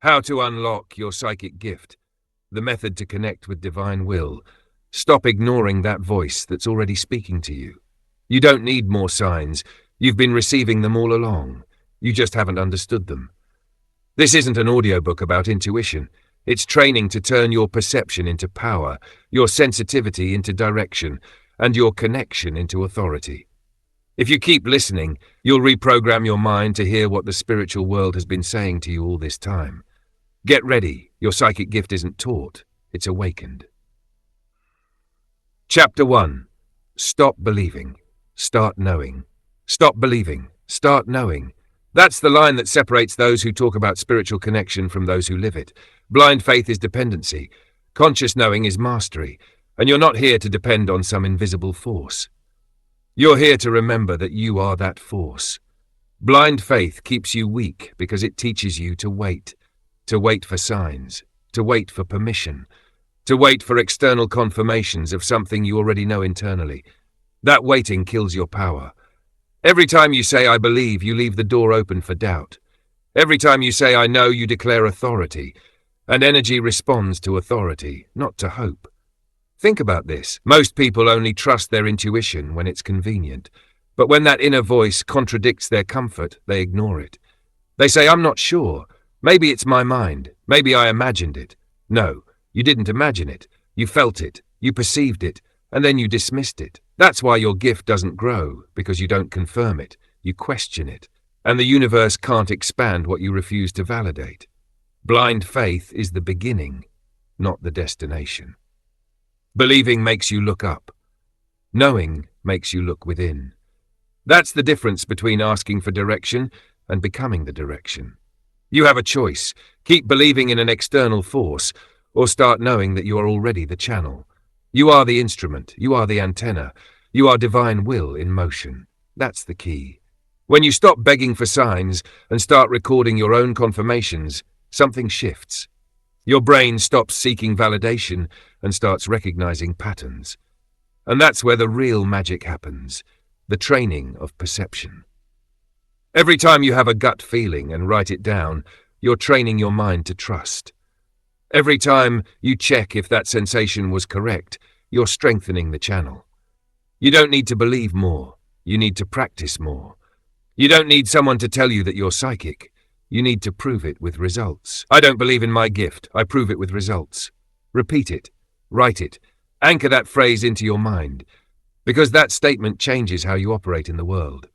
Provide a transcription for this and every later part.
How to unlock your psychic gift. The method to connect with divine will. Stop ignoring that voice that's already speaking to you. You don't need more signs. You've been receiving them all along. You just haven't understood them. This isn't an audiobook about intuition. It's training to turn your perception into power, your sensitivity into direction, and your connection into authority. If you keep listening, you'll reprogram your mind to hear what the spiritual world has been saying to you all this time. Get ready. Your psychic gift isn't taught, it's awakened. Chapter 1. Stop believing. Start knowing. Stop believing. Start knowing. That's the line that separates those who talk about spiritual connection from those who live it. Blind faith is dependency. Conscious knowing is mastery. And you're not here to depend on some invisible force. You're here to remember that you are that force. Blind faith keeps you weak because it teaches you to wait for signs, to wait for permission, to wait for external confirmations of something you already know internally. That waiting kills your power. Every time you say, I believe, you leave the door open for doubt. Every time you say, I know, you declare authority. And energy responds to authority, not to hope. Think about this. Most people only trust their intuition when it's convenient. But when that inner voice contradicts their comfort, they ignore it. They say, I'm not sure. Maybe it's my mind. Maybe I imagined it. No, you didn't imagine it. You felt it. You perceived it. And then you dismissed it. That's why your gift doesn't grow, because you don't confirm it. You question it. And the universe can't expand what you refuse to validate. Blind faith is the beginning, not the destination. Believing makes you look up. Knowing makes you look within. That's the difference between asking for direction and becoming the direction. You have a choice. Keep believing in an external force, or start knowing that you are already the channel. You are the instrument. You are the antenna. You are divine will in motion. That's the key. When you stop begging for signs and start recording your own confirmations, something shifts. Your brain stops seeking validation and starts recognizing patterns. And that's where the real magic happens, the training of perception. Every time you have a gut feeling and write it down, you're training your mind to trust. Every time you check if that sensation was correct, you're strengthening the channel. You don't need to believe more. You need to practice more. You don't need someone to tell you that you're psychic. You need to prove it with results. I don't believe in my gift. I prove it with results. Repeat it. Write it. Anchor that phrase into your mind, because that statement changes how you operate in the world.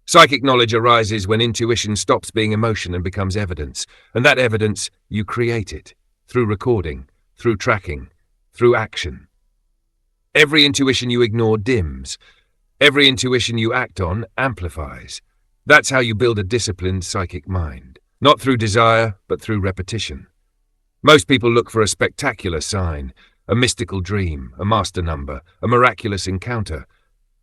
Psychic knowledge arises when intuition stops being emotion and becomes evidence, and that evidence, you create it, through recording, through tracking, through action. Every intuition you ignore dims. Every intuition you act on amplifies. That's how you build a disciplined psychic mind. Not through desire, but through repetition. Most people look for a spectacular sign, a mystical dream, a master number, a miraculous encounter.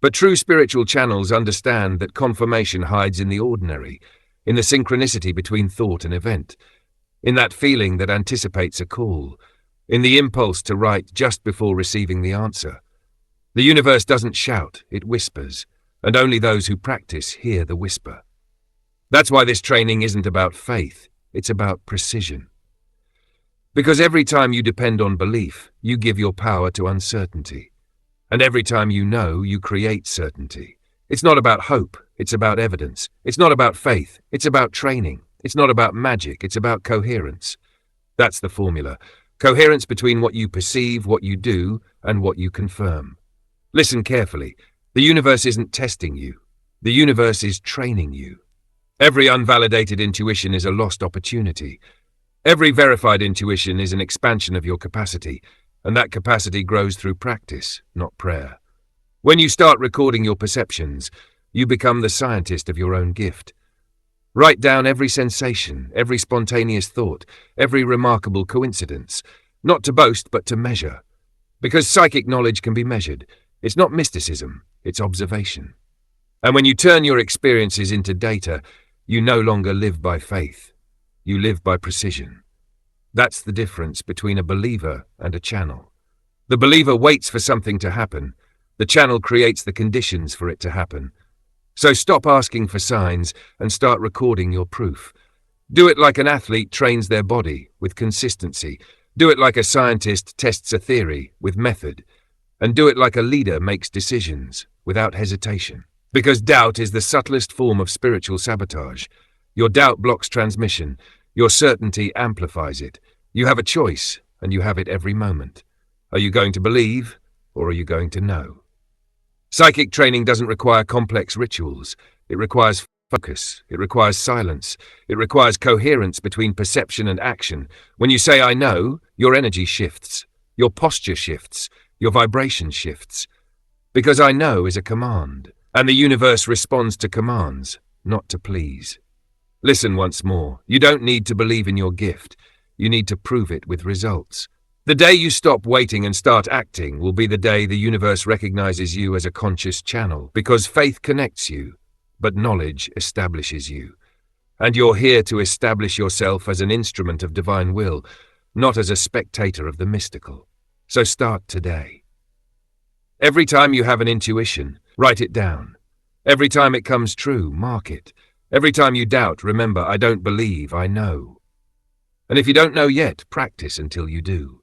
But true spiritual channels understand that confirmation hides in the ordinary, in the synchronicity between thought and event, in that feeling that anticipates a call, in the impulse to write just before receiving the answer. The universe doesn't shout, it whispers, and only those who practice hear the whisper. That's why this training isn't about faith, it's about precision. Because every time you depend on belief, you give your power to uncertainty. And every time you know, you create certainty. It's not about hope, it's about evidence. It's not about faith, it's about training. It's not about magic, it's about coherence. That's the formula. Coherence between what you perceive, what you do, and what you confirm. Listen carefully. The universe isn't testing you. The universe is training you. Every unvalidated intuition is a lost opportunity. Every verified intuition is an expansion of your capacity, and that capacity grows through practice, not prayer. When you start recording your perceptions, you become the scientist of your own gift. Write down every sensation, every spontaneous thought, every remarkable coincidence, not to boast but to measure. Because psychic knowledge can be measured. It's not mysticism, it's observation. And when you turn your experiences into data, you no longer live by faith. You live by precision. That's the difference between a believer and a channel. The believer waits for something to happen. The channel creates the conditions for it to happen. So stop asking for signs and start recording your proof. Do it like an athlete trains their body, with consistency. Do it like a scientist tests a theory, with method. And do it like a leader makes decisions, without hesitation. Because doubt is the subtlest form of spiritual sabotage. Your doubt blocks transmission. Your certainty amplifies it. You have a choice, and you have it every moment. Are you going to believe, or are you going to know? Psychic training doesn't require complex rituals. It requires focus. It requires silence. It requires coherence between perception and action. When you say, I know, your energy shifts. Your posture shifts. Your vibration shifts. Because I know is a command, and the universe responds to commands, not to please. Listen once more. You don't need to believe in your gift. You need to prove it with results. The day you stop waiting and start acting will be the day the universe recognizes you as a conscious channel, because faith connects you, but knowledge establishes you. And you're here to establish yourself as an instrument of divine will, not as a spectator of the mystical. So start today. Every time you have an intuition, write it down. Every time it comes true, mark it. Every time you doubt, remember, I don't believe, I know. And if you don't know yet, practice until you do.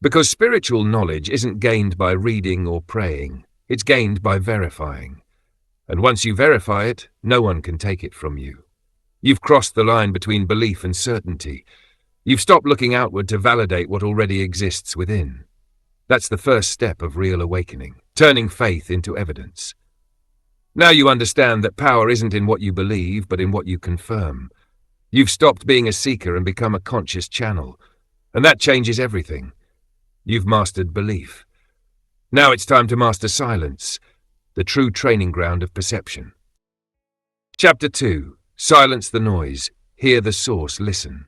Because spiritual knowledge isn't gained by reading or praying, it's gained by verifying. And once you verify it, no one can take it from you. You've crossed the line between belief and certainty. You've stopped looking outward to validate what already exists within. That's the first step of real awakening, turning faith into evidence. Now you understand that power isn't in what you believe, but in what you confirm. You've stopped being a seeker and become a conscious channel, and that changes everything. You've mastered belief. Now it's time to master silence, the true training ground of perception. Chapter 2. Silence the noise. Hear the source. Listen.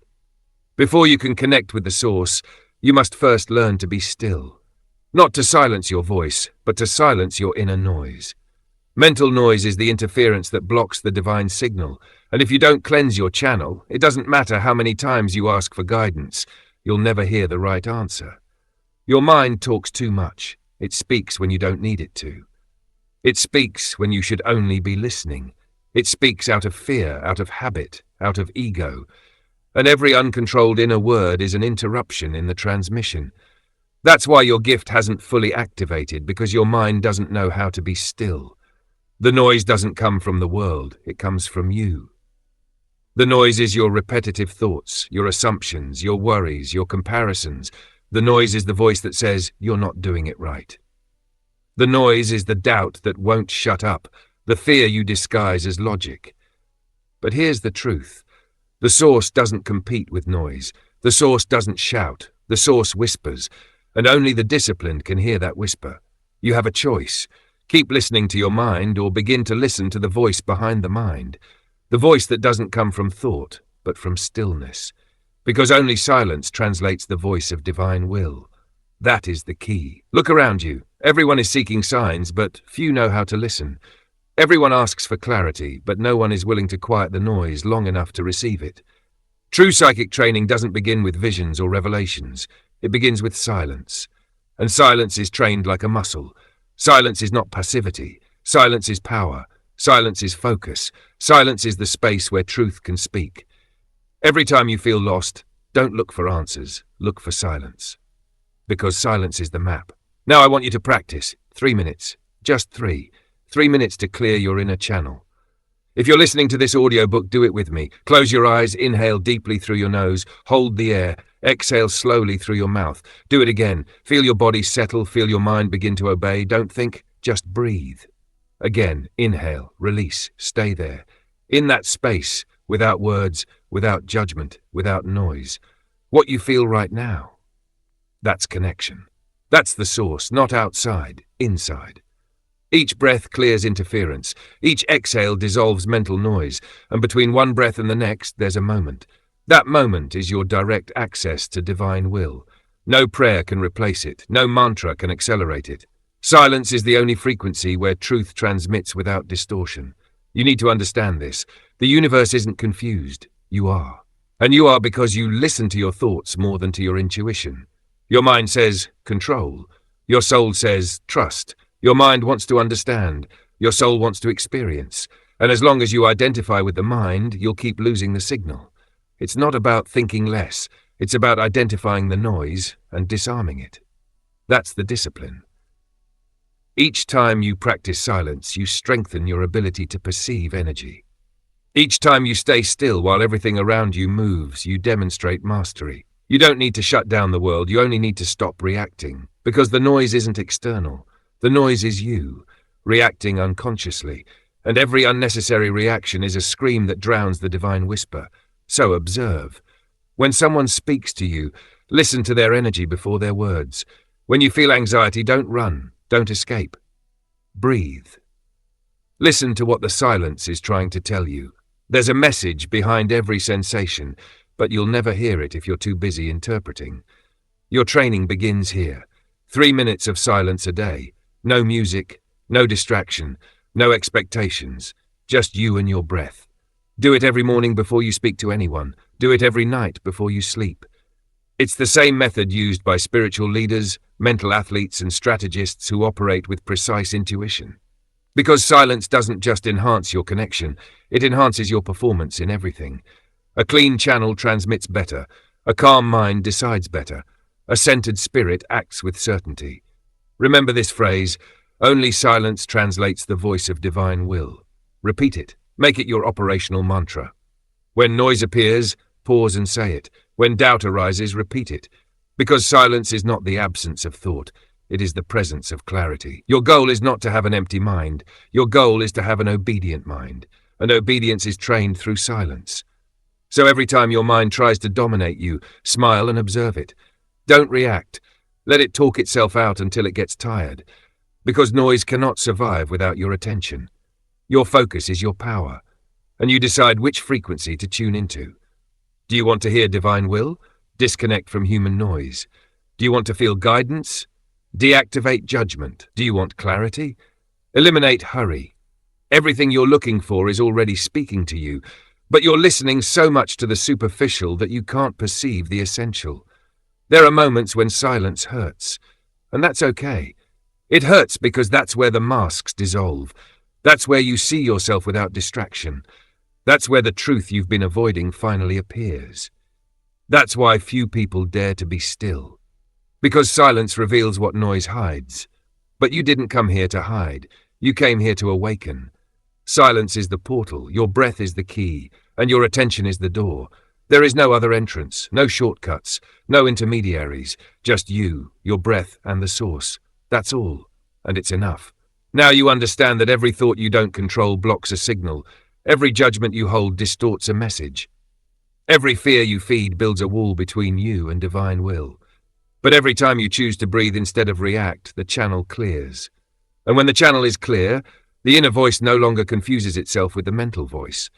Before you can connect with the source, you must first learn to be still. Not to silence your voice, but to silence your inner noise. Mental noise is the interference that blocks the divine signal, and if you don't cleanse your channel, it doesn't matter how many times you ask for guidance, you'll never hear the right answer. Your mind talks too much. It speaks when you don't need it to. It speaks when you should only be listening. It speaks out of fear, out of habit, out of ego. And every uncontrolled inner word is an interruption in the transmission. That's why your gift hasn't fully activated, because your mind doesn't know how to be still. The noise doesn't come from the world, it comes from you. The noise is your repetitive thoughts, your assumptions, your worries, your comparisons. The noise is the voice that says, you're not doing it right. The noise is the doubt that won't shut up, the fear you disguise as logic. But here's the truth. The source doesn't compete with noise. The source doesn't shout. The source whispers, and only the disciplined can hear that whisper. You have a choice. Keep listening to your mind or begin to listen to the voice behind the mind, the voice that doesn't come from thought, but from stillness. Because only silence translates the voice of divine will. That is the key. Look around you. Everyone is seeking signs, but few know how to listen. Everyone asks for clarity, but no one is willing to quiet the noise long enough to receive it. True psychic training doesn't begin with visions or revelations. It begins with silence. And silence is trained like a muscle. Silence is not passivity. Silence is power. Silence is focus. Silence is the space where truth can speak. Every time you feel lost, don't look for answers. Look for silence. Because silence is the map. Now I want you to practice. 3 minutes. Just 3. 3 minutes to clear your inner channel. If you're listening to this audiobook, do it with me. Close your eyes, inhale deeply through your nose, hold the air, exhale slowly through your mouth. Do it again. Feel your body settle, feel your mind begin to obey. Don't think, just breathe. Again, inhale, release, stay there. In that space, without words, without judgment, without noise. What you feel right now. That's connection. That's the source, not outside, inside. Each breath clears interference. Each exhale dissolves mental noise. And between one breath and the next, there's a moment. That moment is your direct access to divine will. No prayer can replace it. No mantra can accelerate it. Silence is the only frequency where truth transmits without distortion. You need to understand this. The universe isn't confused. You are. And you are because you listen to your thoughts more than to your intuition. Your mind says, control. Your soul says, trust. Your mind wants to understand. Your soul wants to experience. And as long as you identify with the mind, you'll keep losing the signal. It's not about thinking less. It's about identifying the noise and disarming it. That's the discipline. Each time you practice silence, you strengthen your ability to perceive energy. Each time you stay still while everything around you moves, you demonstrate mastery. You don't need to shut down the world, you only need to stop reacting, because the noise isn't external. The noise is you, reacting unconsciously, and every unnecessary reaction is a scream that drowns the divine whisper. So observe. When someone speaks to you, listen to their energy before their words. When you feel anxiety, don't run, don't escape. Breathe. Listen to what the silence is trying to tell you. There's a message behind every sensation, but you'll never hear it if you're too busy interpreting. Your training begins here. 3 minutes of silence a day. No music, no distraction, no expectations. Just you and your breath. Do it every morning before you speak to anyone. Do it every night before you sleep. It's the same method used by spiritual leaders, mental athletes, and strategists who operate with precise intuition. Because silence doesn't just enhance your connection, it enhances your performance in everything. A clean channel transmits better. A calm mind decides better. A centered spirit acts with certainty. Remember this phrase, only silence translates the voice of divine will. Repeat it. Make it your operational mantra. When noise appears, pause and say it. When doubt arises, repeat it. Because silence is not the absence of thought. It is the presence of clarity. Your goal is not to have an empty mind. Your goal is to have an obedient mind. And obedience is trained through silence. So every time your mind tries to dominate you, smile and observe it. Don't react. Let it talk itself out until it gets tired. Because noise cannot survive without your attention. Your focus is your power, and you decide which frequency to tune into. Do you want to hear divine will? Disconnect from human noise. Do you want to feel guidance? Deactivate judgment. Do you want clarity? Eliminate hurry. Everything you're looking for is already speaking to you, but you're listening so much to the superficial that you can't perceive the essential. There are moments when silence hurts, and that's okay. It hurts because that's where the masks dissolve. That's where you see yourself without distraction. That's where the truth you've been avoiding finally appears. That's why few people dare to be still. Because silence reveals what noise hides. But you didn't come here to hide. You came here to awaken. Silence is the portal, your breath is the key, and your attention is the door. There is no other entrance, no shortcuts, no intermediaries, just you, your breath, and the source. That's all, and it's enough. Now you understand that every thought you don't control blocks a signal. Every judgment you hold distorts a message. Every fear you feed builds a wall between you and divine will. But every time you choose to breathe instead of react, the channel clears. And when the channel is clear, the inner voice no longer confuses itself with the mental voice.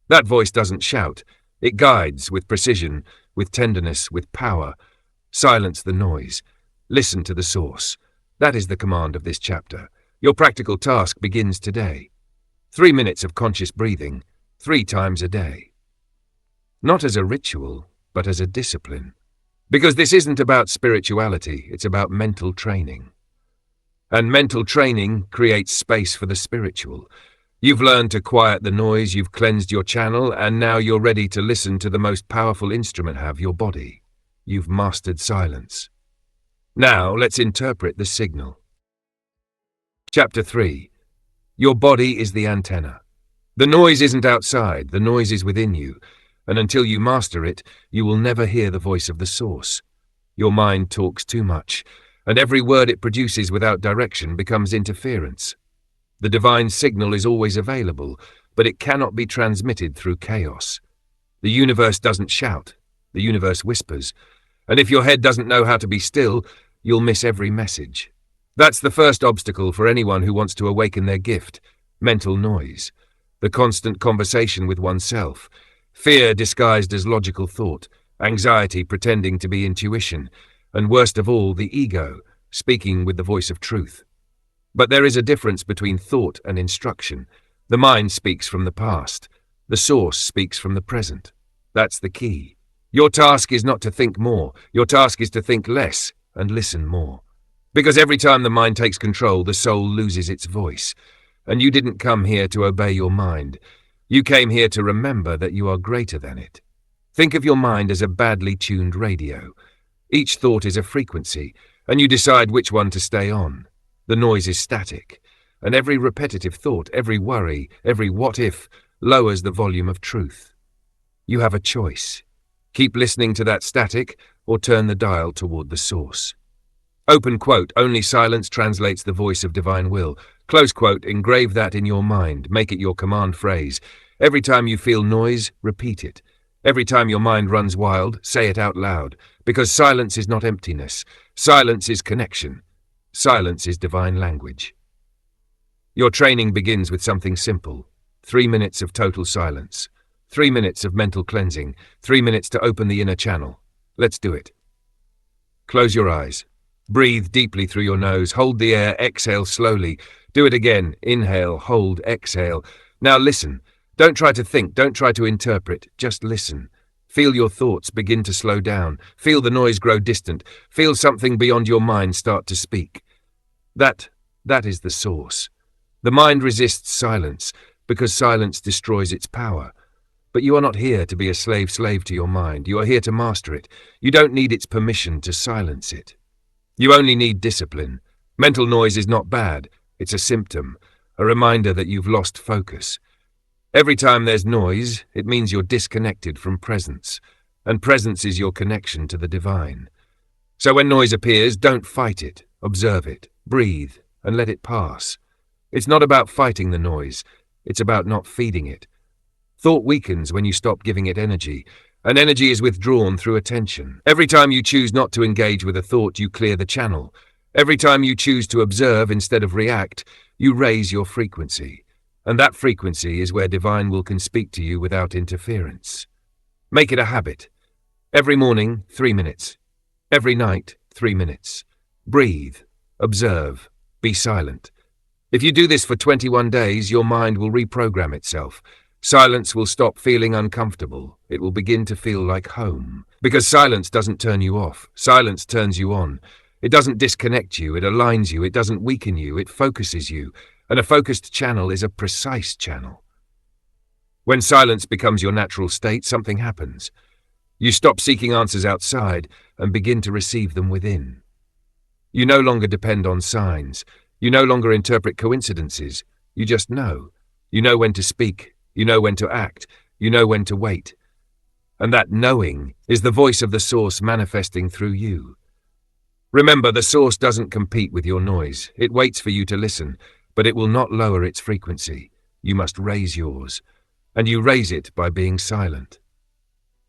That voice doesn't shout. It guides with precision, with tenderness, with power. Silence the noise. Listen to the source. That is the command of this chapter. Your practical task begins today. 3 minutes of conscious breathing, 3 times a day. Not as a ritual, but as a discipline. Because this isn't about spirituality, it's about mental training. And mental training creates space for the spiritual. You've learned to quiet the noise, you've cleansed your channel, and now you're ready to listen to the most powerful instrument have, your body. You've mastered silence. Now let's interpret the signal. Chapter 3. Your body is the antenna. The noise isn't outside, the noise is within you, and until you master it, you will never hear the voice of the source. Your mind talks too much, and every word it produces without direction becomes interference. The divine signal is always available, but it cannot be transmitted through chaos. The universe doesn't shout, the universe whispers, and if your head doesn't know how to be still, you'll miss every message. That's the first obstacle for anyone who wants to awaken their gift, mental noise, the constant conversation with oneself, fear disguised as logical thought, anxiety pretending to be intuition, and worst of all, the ego, speaking with the voice of truth. But there is a difference between thought and instruction. The mind speaks from the past. The source speaks from the present. That's the key. Your task is not to think more. Your task is to think less and listen more. Because every time the mind takes control, the soul loses its voice. And you didn't come here to obey your mind. You came here to remember that you are greater than it. Think of your mind as a badly tuned radio. Each thought is a frequency, and you decide which one to stay on. The noise is static, and every repetitive thought, every worry, every what-if, lowers the volume of truth. You have a choice. Keep listening to that static, or turn the dial toward the source. Open quote, only silence translates the voice of divine will. Close quote, engrave that in your mind, make it your command phrase. Every time you feel noise, repeat it. Every time your mind runs wild, say it out loud, because silence is not emptiness. Silence is connection. Silence is divine language. Your training begins with something simple. 3 minutes of total silence. 3 minutes of mental cleansing. 3 minutes to open the inner channel. Let's do it. Close your eyes. Breathe deeply through your nose. Hold the air. Exhale slowly. Do it again. Inhale, hold, exhale. Now listen. Don't try to think. Don't try to interpret. Just listen. Feel your thoughts begin to slow down. Feel the noise grow distant. Feel something beyond your mind start to speak. That is the source. The mind resists silence because silence destroys its power. But you are not here to be a slave to your mind. You are here to master it. You don't need its permission to silence it. You only need discipline. Mental noise is not bad. It's a symptom, a reminder that you've lost focus. Every time there's noise, it means you're disconnected from presence, and presence is your connection to the divine. So when noise appears, don't fight it. Observe it, breathe, and let it pass. It's not about fighting the noise. It's about not feeding it. Thought weakens when you stop giving it energy, and energy is withdrawn through attention. Every time you choose not to engage with a thought, you clear the channel. Every time you choose to observe instead of react, you raise your frequency. And that frequency is where divine will can speak to you without interference. Make it a habit. Every morning, 3 minutes. Every night, 3 minutes. Breathe, observe, be silent. If you do this for 21 days, your mind will reprogram itself. Silence will stop feeling uncomfortable. It will begin to feel like home. Because silence doesn't turn you off. Silence turns you on. It doesn't disconnect you. It aligns you. It doesn't weaken you. It focuses you. And a focused channel is a precise channel. When silence becomes your natural state, something happens. You stop seeking answers outside and begin to receive them within. You no longer depend on signs. You no longer interpret coincidences. You just know. You know when to speak. You know when to act. You know when to wait. And that knowing is the voice of the source manifesting through you. Remember, the source doesn't compete with your noise. It waits for you to listen, but it will not lower its frequency. You must raise yours, and you raise it by being silent.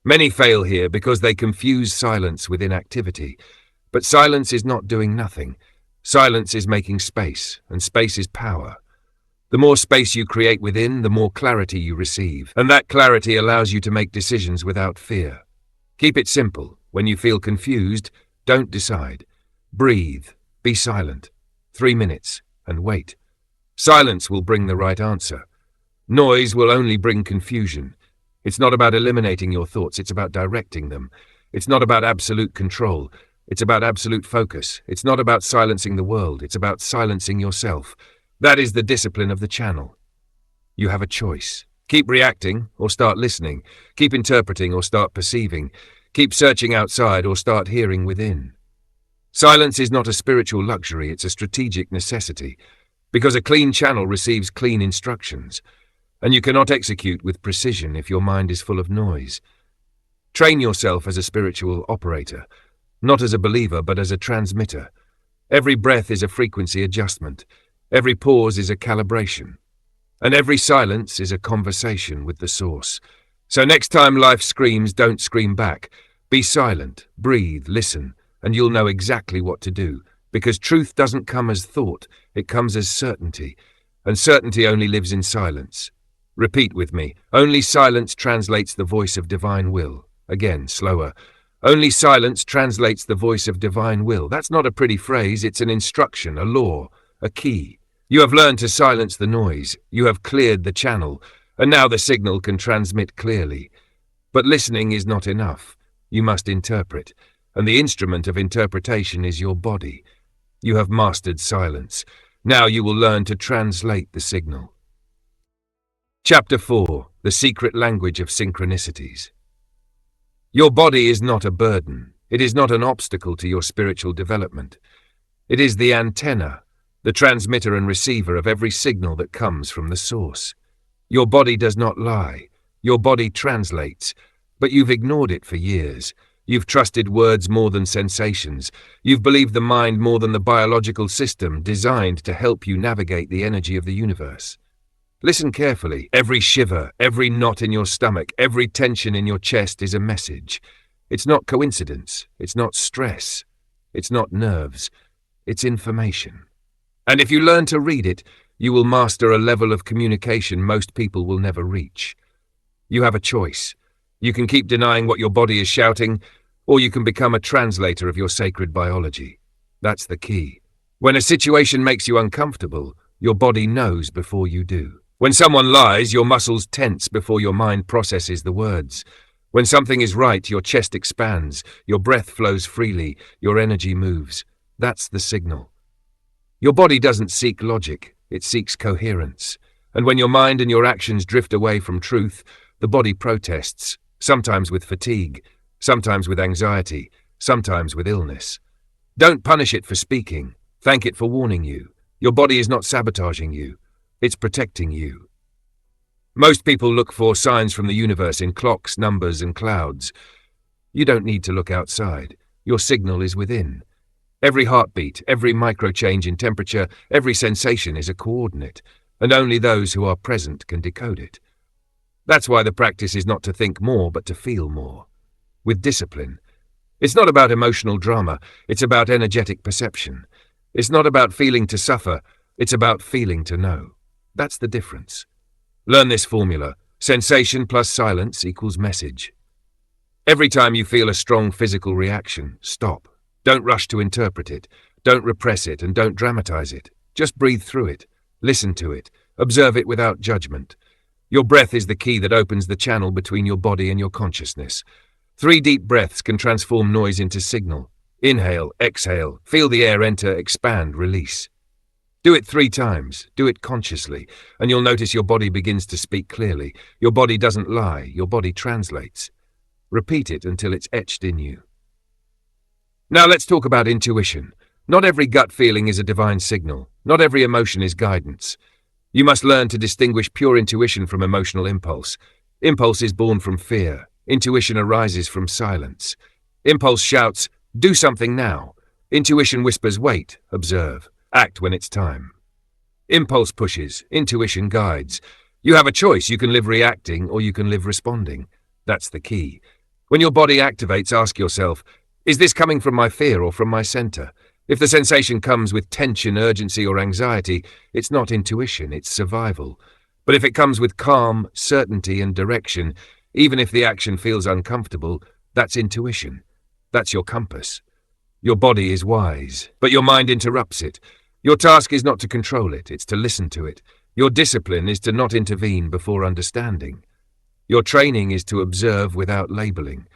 Many fail here because they confuse silence with inactivity, but silence is not doing nothing. Silence is making space, and space is power. The more space you create within, the more clarity you receive, and that clarity allows you to make decisions without fear. Keep it simple. When you feel confused, don't decide. Breathe, be silent. 3 minutes, and wait. Silence will bring the right answer. Noise will only bring confusion. It's not about eliminating your thoughts, it's about directing them. It's not about absolute control, it's about absolute focus. It's not about silencing the world, it's about silencing yourself. That is the discipline of the channel. You have a choice. Keep reacting or start listening. Keep interpreting or start perceiving. Keep searching outside or start hearing within. Silence is not a spiritual luxury, it's a strategic necessity, because a clean channel receives clean instructions, and you cannot execute with precision if your mind is full of noise. Train yourself as a spiritual operator, not as a believer but as a transmitter. Every breath is a frequency adjustment. Every pause is a calibration, and every silence is a conversation with the source. So next time life screams, don't scream back. Be silent, breathe, listen, and you'll know exactly what to do, because truth doesn't come as thought, it comes as certainty, and certainty only lives in silence. Repeat with me. Only silence translates the voice of divine will. Again, slower. Only silence translates the voice of divine will. That's not a pretty phrase, it's an instruction, a law, a key. You have learned to silence the noise, you have cleared the channel, and now the signal can transmit clearly. But listening is not enough. You must interpret, and the instrument of interpretation is your body. You have mastered silence. Now you will learn to translate the signal. Chapter 4. The Secret Language of Synchronicities. Your body is not a burden. It is not an obstacle to your spiritual development. It is the antenna, the transmitter and receiver of every signal that comes from the source. Your body does not lie. Your body translates, but you've ignored it for years. You've trusted words more than sensations. You've believed the mind more than the biological system designed to help you navigate the energy of the universe. Listen carefully. Every shiver, every knot in your stomach, every tension in your chest is a message. It's not coincidence. It's not stress. It's not nerves. It's information. And if you learn to read it, you will master a level of communication most people will never reach. You have a choice. You can keep denying what your body is shouting, or you can become a translator of your sacred biology. That's the key. When a situation makes you uncomfortable, your body knows before you do. When someone lies, your muscles tense before your mind processes the words. When something is right, your chest expands, your breath flows freely, your energy moves. That's the signal. Your body doesn't seek logic, it seeks coherence. And when your mind and your actions drift away from truth, the body protests, sometimes with fatigue, sometimes with anxiety, sometimes with illness. Don't punish it for speaking. Thank it for warning you. Your body is not sabotaging you. It's protecting you. Most people look for signs from the universe in clocks, numbers, and clouds. You don't need to look outside. Your signal is within. Every heartbeat, every micro-change in temperature, every sensation is a coordinate, and only those who are present can decode it. That's why the practice is not to think more, but to feel more. With discipline. It's not about emotional drama, it's about energetic perception. It's not about feeling to suffer, it's about feeling to know. That's the difference. Learn this formula. Sensation plus silence equals message. Every time you feel a strong physical reaction, stop. Don't rush to interpret it. Don't repress it and don't dramatize it. Just breathe through it. Listen to it. Observe it without judgment. Your breath is the key that opens the channel between your body and your consciousness. 3 deep breaths can transform noise into signal. Inhale, exhale, feel the air enter, expand, release. Do it 3 times, do it consciously, and you'll notice your body begins to speak clearly. Your body doesn't lie, your body translates. Repeat it until it's etched in you. Now let's talk about intuition. Not every gut feeling is a divine signal. Not every emotion is guidance. You must learn to distinguish pure intuition from emotional impulse. Impulse is born from fear. Intuition arises from silence. Impulse shouts, "Do something now." Intuition whispers, "Wait, observe. Act when it's time." Impulse pushes, intuition guides. You have a choice. You can live reacting or you can live responding. That's the key. When your body activates, ask yourself, is this coming from my fear or from my center? If the sensation comes with tension, urgency, or anxiety, it's not intuition, it's survival. But if it comes with calm, certainty, and direction, even if the action feels uncomfortable, that's intuition. That's your compass. Your body is wise, but your mind interrupts it. Your task is not to control it, it's to listen to it. Your discipline is to not intervene before understanding. Your training is to observe without labeling.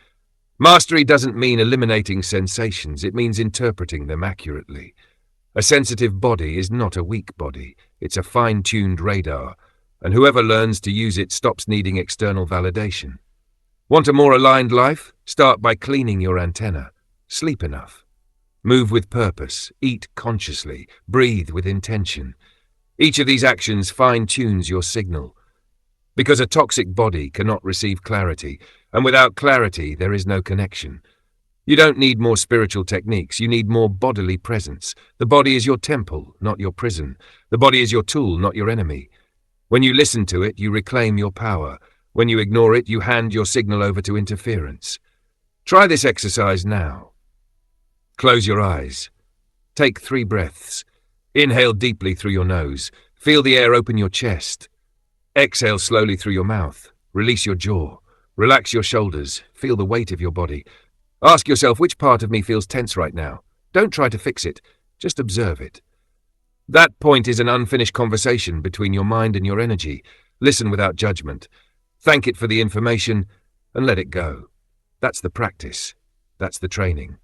Mastery doesn't mean eliminating sensations, it means interpreting them accurately. A sensitive body is not a weak body, it's a fine-tuned radar, and whoever learns to use it stops needing external validation. Want a more aligned life? Start by cleaning your antenna. Sleep enough. Move with purpose, eat consciously, breathe with intention. Each of these actions fine-tunes your signal. Because a toxic body cannot receive clarity, and without clarity there is no connection. You don't need more spiritual techniques, you need more bodily presence. The body is your temple, not your prison. The body is your tool, not your enemy. When you listen to it, you reclaim your power. When you ignore it, you hand your signal over to interference. Try this exercise now. Close your eyes. Take 3 breaths. Inhale deeply through your nose. Feel the air open your chest. Exhale slowly through your mouth. Release your jaw. Relax your shoulders. Feel the weight of your body. Ask yourself, which part of me feels tense right now? Don't try to fix it. Just observe it. That point is an unfinished conversation between your mind and your energy. Listen without judgment. Thank it for the information and let it go. That's the practice. That's the training.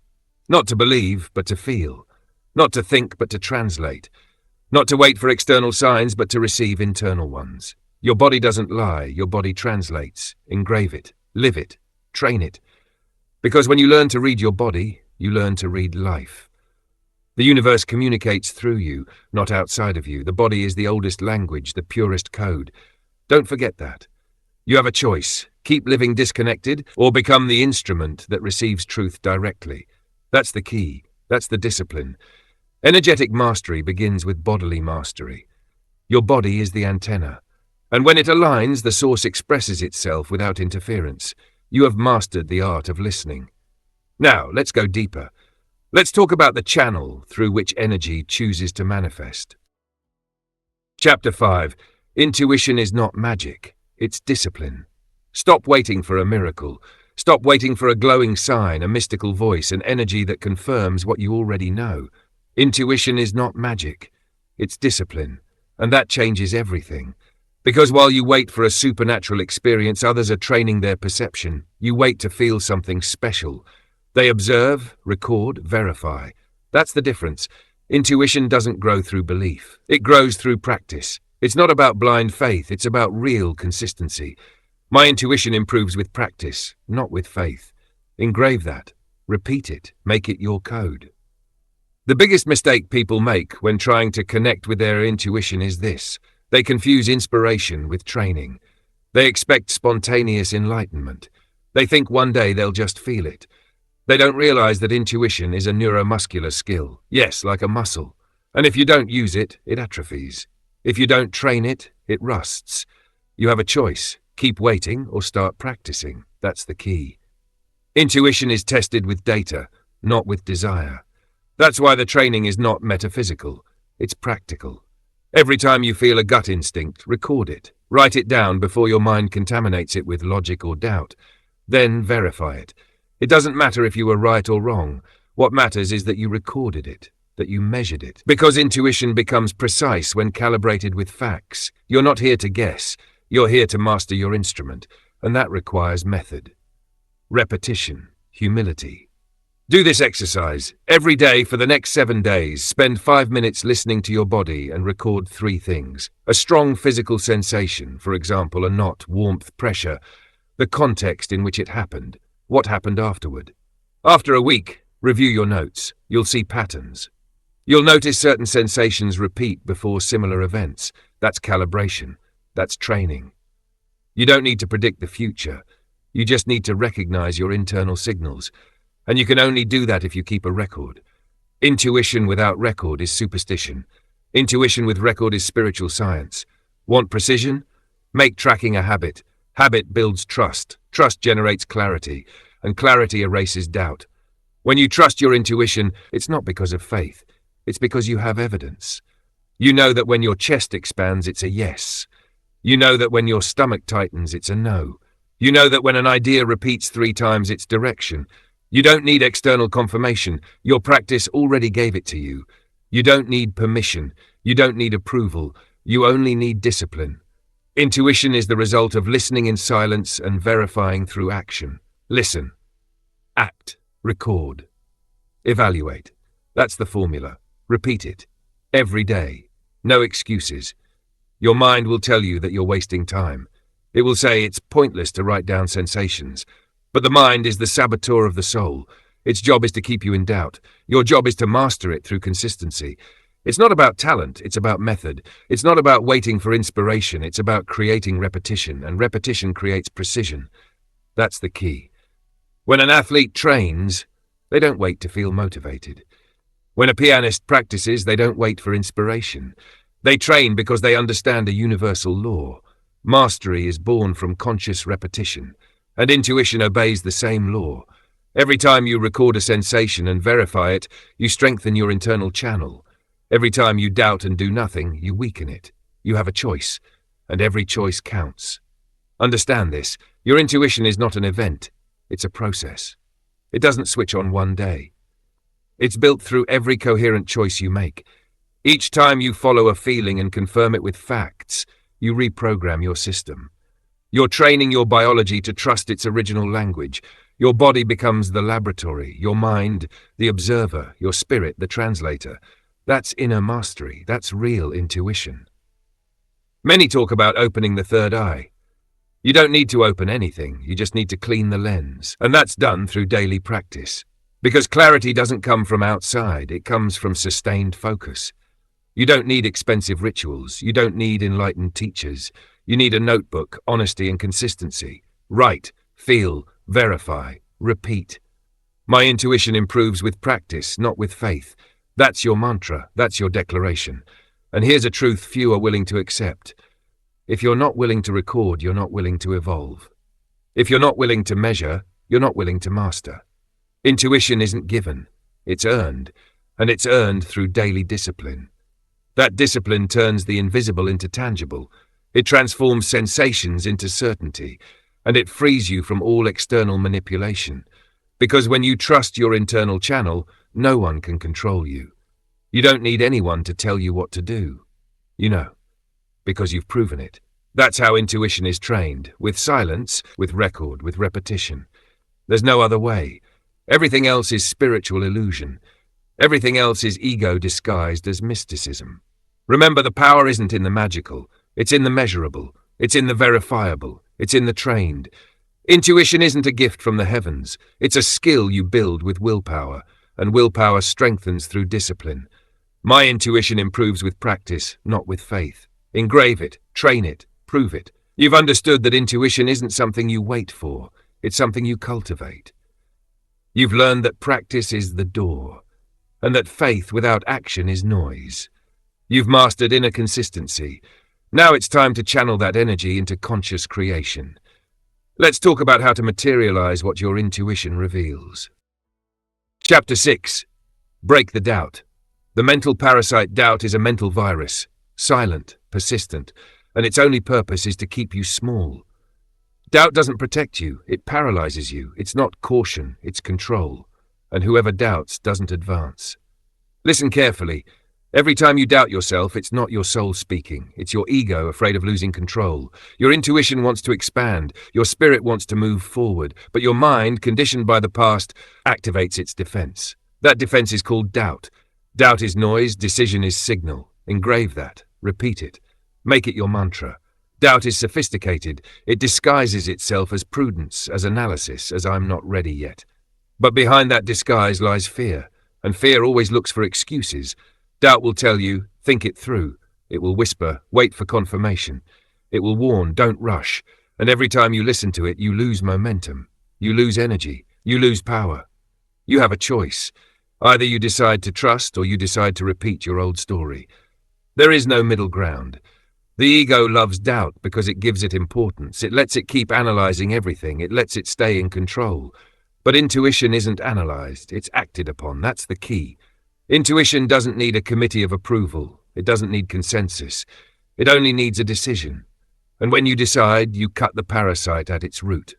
Not to believe, but to feel. Not to think, but to translate. Not to wait for external signs, but to receive internal ones. Your body doesn't lie, your body translates. Engrave it, live it, train it. Because when you learn to read your body, you learn to read life. The universe communicates through you, not outside of you. The body is the oldest language, the purest code. Don't forget that. You have a choice. Keep living disconnected or become the instrument that receives truth directly. That's the key. That's the discipline. Energetic mastery begins with bodily mastery. Your body is the antenna. And when it aligns, the source expresses itself without interference. You have mastered the art of listening. Now, let's go deeper. Let's talk about the channel through which energy chooses to manifest. Chapter 5. Intuition is not magic. It's discipline. Stop waiting for a miracle. Stop waiting for a glowing sign, a mystical voice, an energy that confirms what you already know. Intuition is not magic. It's discipline. And that changes everything. Because while you wait for a supernatural experience, others are training their perception. You wait to feel something special. They observe, record, verify. That's the difference. Intuition doesn't grow through belief. It grows through practice. It's not about blind faith, it's about real consistency. My intuition improves with practice, not with faith. Engrave that. Repeat it. Make it your code. The biggest mistake people make when trying to connect with their intuition is this. They confuse inspiration with training. They expect spontaneous enlightenment. They think one day they'll just feel it. They don't realize that intuition is a neuromuscular skill. Yes, like a muscle. And if you don't use it, it atrophies. If you don't train it, it rusts. You have a choice. Keep waiting or start practicing. That's the key. Intuition is tested with data, not with desire. That's why the training is not metaphysical. It's practical. Every time you feel a gut instinct, record it. Write it down before your mind contaminates it with logic or doubt. Then verify it. It doesn't matter if you were right or wrong. What matters is that you recorded it, that you measured it. Because intuition becomes precise when calibrated with facts. You're not here to guess. You're here to master your instrument, and that requires method. Repetition, humility. Do this exercise. Every day for the next 7 days, spend 5 minutes listening to your body and record 3 things. A strong physical sensation, for example, a knot, warmth, pressure. The context in which it happened. What happened afterward? After a week, review your notes. You'll see patterns. You'll notice certain sensations repeat before similar events. That's calibration. That's training. You don't need to predict the future. You just need to recognize your internal signals. And you can only do that if you keep a record. Intuition without record is superstition. Intuition with record is spiritual science. Want precision? Make tracking a habit. Habit builds trust. Trust generates clarity. And clarity erases doubt. When you trust your intuition, it's not because of faith. It's because you have evidence. You know that when your chest expands, it's a yes. You know that when your stomach tightens, it's a no. You know that when an idea repeats 3 times, it's direction. You don't need external confirmation. Your practice already gave it to you. You don't need permission. You don't need approval. You only need discipline. Intuition is the result of listening in silence and verifying through action. Listen. Act. Record. Evaluate. That's the formula. Repeat it. Every day. No excuses. Your mind will tell you that you're wasting time. It will say it's pointless to write down sensations. But the mind is the saboteur of the soul. Its job is to keep you in doubt. Your job is to master it through consistency. It's not about talent, it's about method. It's not about waiting for inspiration, it's about creating repetition, and repetition creates precision. That's the key. When an athlete trains, they don't wait to feel motivated. When a pianist practices, they don't wait for inspiration. They train because they understand a universal law. Mastery is born from conscious repetition. And intuition obeys the same law. Every time you record a sensation and verify it, you strengthen your internal channel. Every time you doubt and do nothing, you weaken it. You have a choice, and every choice counts. Understand this. Your intuition is not an event. It's a process. It doesn't switch on one day. It's built through every coherent choice you make. Each time you follow a feeling and confirm it with facts, you reprogram your system. You're training your biology to trust its original language. Your body becomes the laboratory, your mind, the observer, your spirit, the translator. That's inner mastery. That's real intuition. Many talk about opening the third eye. You don't need to open anything, you just need to clean the lens. And that's done through daily practice. Because clarity doesn't come from outside, it comes from sustained focus. You don't need expensive rituals, you don't need enlightened teachers. You need a notebook, honesty and consistency. Write, feel, verify, repeat. My intuition improves with practice, not with faith. That's your mantra, that's your declaration. And here's a truth few are willing to accept. If you're not willing to record, you're not willing to evolve. If you're not willing to measure, you're not willing to master. Intuition isn't given, it's earned, and it's earned through daily discipline. That discipline turns the invisible into tangible. It transforms sensations into certainty, and it frees you from all external manipulation. Because when you trust your internal channel, no one can control you. You don't need anyone to tell you what to do. You know, because you've proven it. That's how intuition is trained, with silence, with record, with repetition. There's no other way. Everything else is spiritual illusion. Everything else is ego disguised as mysticism. Remember, the power isn't in the magical. It's in the measurable. It's in the verifiable. It's in the trained. Intuition isn't a gift from the heavens. It's a skill you build with willpower, and willpower strengthens through discipline. My intuition improves with practice, not with faith. Engrave it, train it, prove it. You've understood that intuition isn't something you wait for. It's something you cultivate. You've learned that practice is the door, and that faith without action is noise. You've mastered inner consistency. Now it's time to channel that energy into conscious creation. Let's talk about how to materialize what your intuition reveals. Chapter 6. Break the doubt. The mental parasite doubt is a mental virus, silent, persistent, and its only purpose is to keep you small. Doubt doesn't protect you, it paralyzes you. It's not caution, it's control. And whoever doubts doesn't advance. Listen carefully. Every time you doubt yourself, it's not your soul speaking. It's your ego afraid of losing control. Your intuition wants to expand. Your spirit wants to move forward. But your mind, conditioned by the past, activates its defense. That defense is called doubt. Doubt is noise, decision is signal. Engrave that. Repeat it. Make it your mantra. Doubt is sophisticated. It disguises itself as prudence, as analysis, as I'm not ready yet. But behind that disguise lies fear, and fear always looks for excuses. Doubt will tell you, think it through. It will whisper, wait for confirmation. It will warn, don't rush. And every time you listen to it, you lose momentum. You lose energy. You lose power. You have a choice. Either you decide to trust or you decide to repeat your old story. There is no middle ground. The ego loves doubt because it gives it importance. It lets it keep analyzing everything. It lets it stay in control. But intuition isn't analyzed. It's acted upon. That's the key. Intuition doesn't need a committee of approval. It doesn't need consensus. It only needs a decision. And when you decide, you cut the parasite at its root.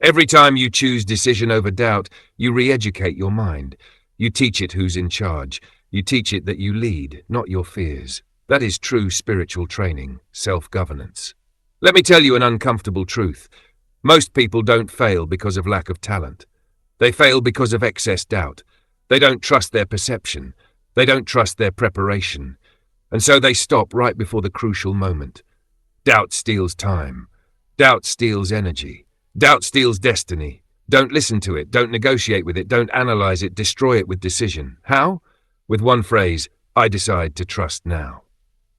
Every time you choose decision over doubt, you re-educate your mind. You teach it who's in charge. You teach it that you lead, not your fears. That is true spiritual training, self-governance. Let me tell you an uncomfortable truth. Most people don't fail because of lack of talent. They fail because of excess doubt. They don't trust their perception. They don't trust their preparation. And so they stop right before the crucial moment. Doubt steals time. Doubt steals energy. Doubt steals destiny. Don't listen to it. Don't negotiate with it. Don't analyze it. Destroy it with decision. How? With one phrase, I decide to trust now.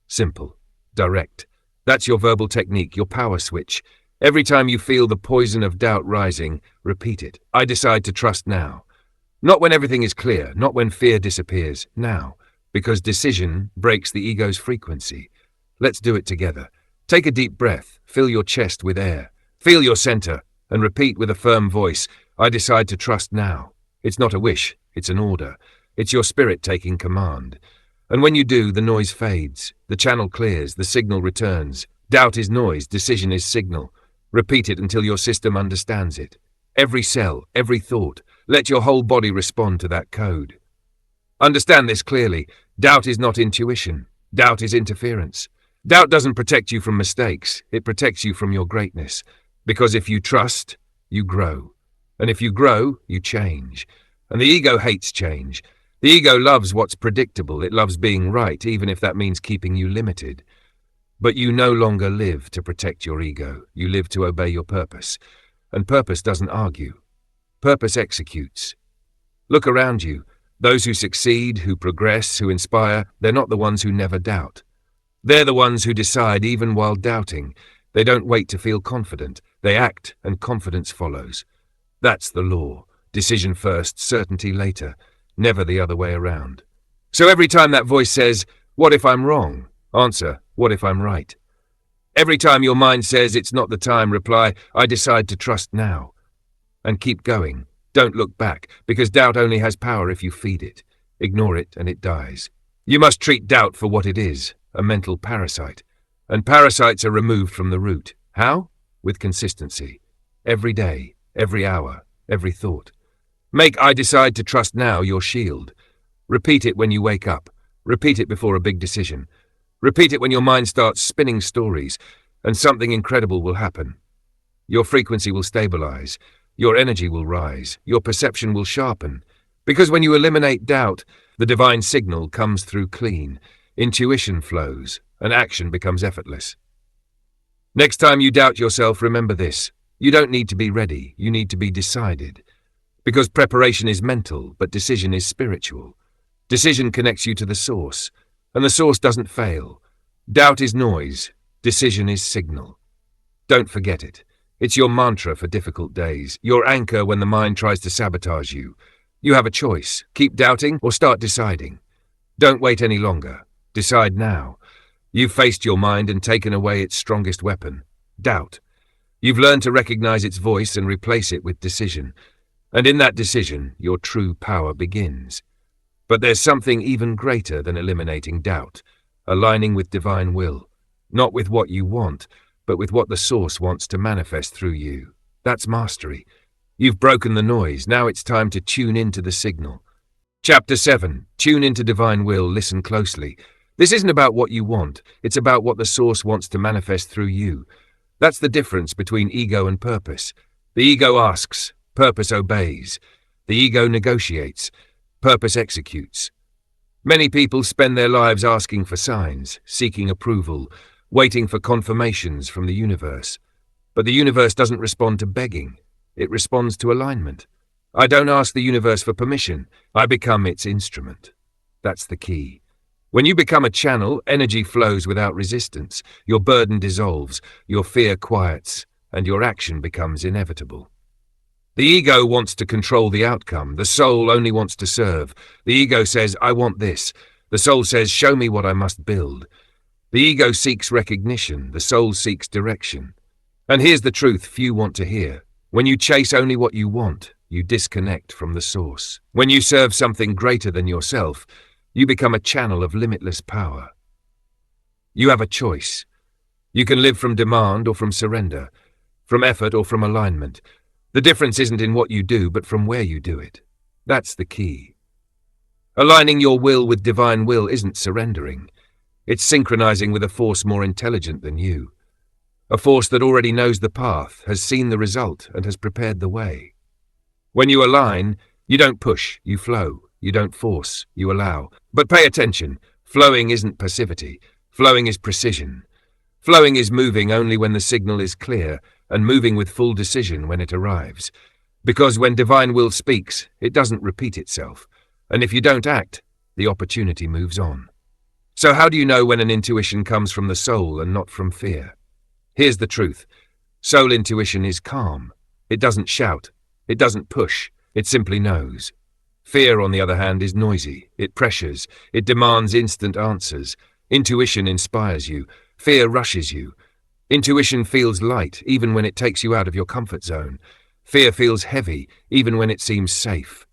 Simple. Direct. That's your verbal technique, your power switch. Every time you feel the poison of doubt rising, repeat it. I decide to trust now. Not when everything is clear, not when fear disappears. Now. Because decision breaks the ego's frequency. Let's do it together. Take a deep breath. Fill your chest with air. Feel your center. And repeat with a firm voice, I decide to trust now. It's not a wish, it's an order. It's your spirit taking command. And when you do, the noise fades, the channel clears, the signal returns. Doubt is noise, decision is signal. Repeat it until your system understands it. Every cell, every thought, let your whole body respond to that code. Understand this clearly. Doubt is not intuition. Doubt is interference. Doubt doesn't protect you from mistakes. It protects you from your greatness. Because if you trust, you grow. And if you grow, you change. And the ego hates change. The ego loves what's predictable. It loves being right, even if that means keeping you limited. But you no longer live to protect your ego. You live to obey your purpose. And purpose doesn't argue. Purpose executes. Look around you. Those who succeed, who progress, who inspire, they're not the ones who never doubt. They're the ones who decide even while doubting. They don't wait to feel confident. They act, and confidence follows. That's the law. Decision first, certainty later. Never the other way around. So every time that voice says, "What if I'm wrong?" answer, "What if I'm right?" Every time your mind says it's not the time, reply, "I decide to trust now." And keep going. Don't look back, because doubt only has power if you feed it. Ignore it and it dies. You must treat doubt for what it is, a mental parasite. And parasites are removed from the root. How? With consistency. Every day, every hour, every thought. Make "I decide to trust now" your shield. Repeat it when you wake up. Repeat it before a big decision. Repeat it when your mind starts spinning stories, and something incredible will happen. Your frequency will stabilize. Your energy will rise. Your perception will sharpen. Because when you eliminate doubt, the divine signal comes through clean. Intuition flows, and action becomes effortless. Next time you doubt yourself, remember this. You don't need to be ready. You need to be decided. Because preparation is mental, but decision is spiritual. Decision connects you to the source, and the source doesn't fail. Doubt is noise. Decision is signal. Don't forget it. It's your mantra for difficult days, your anchor when the mind tries to sabotage you. You have a choice. Keep doubting or start deciding. Don't wait any longer. Decide now. You've faced your mind and taken away its strongest weapon, doubt. You've learned to recognize its voice and replace it with decision. And in that decision, your true power begins. But there's something even greater than eliminating doubt, aligning with divine will, not with what you want, but with what the source wants to manifest through you. That's mastery. You've broken the noise. Now it's time to tune into the signal. Chapter 7. Tune into divine will. Listen closely. This isn't about what you want. It's about what the source wants to manifest through you. That's the difference between ego and purpose. The ego asks, purpose obeys. The ego negotiates, purpose executes. Many people spend their lives asking for signs, seeking approval, waiting for confirmations from the universe. But the universe doesn't respond to begging. It responds to alignment. I don't ask the universe for permission. I become its instrument. That's the key. When you become a channel, energy flows without resistance. Your burden dissolves, your fear quiets, and your action becomes inevitable. The ego wants to control the outcome. The soul only wants to serve. The ego says, "I want this." The soul says, "Show me what I must build." The ego seeks recognition. The soul seeks direction. And here's the truth few want to hear. When you chase only what you want, you disconnect from the source. When you serve something greater than yourself, you become a channel of limitless power. You have a choice. You can live from demand or from surrender, from effort or from alignment. The difference isn't in what you do, but from where you do it. That's the key. Aligning your will with divine will isn't surrendering. It's synchronizing with a force more intelligent than you. A force that already knows the path, has seen the result, and has prepared the way. When you align, you don't push, you flow. You don't force, you allow. But pay attention. Flowing isn't passivity. Flowing is precision. Flowing is moving only when the signal is clear, and moving with full decision when it arrives. Because when divine will speaks, it doesn't repeat itself. And if you don't act, the opportunity moves on. So how do you know when an intuition comes from the soul and not from fear? Here's the truth. Soul intuition is calm. It doesn't shout. It doesn't push. It simply knows. Fear, on the other hand, is noisy. It pressures. It demands instant answers. Intuition inspires you. Fear rushes you. Intuition feels light, even when it takes you out of your comfort zone. Fear feels heavy, even when it seems safe.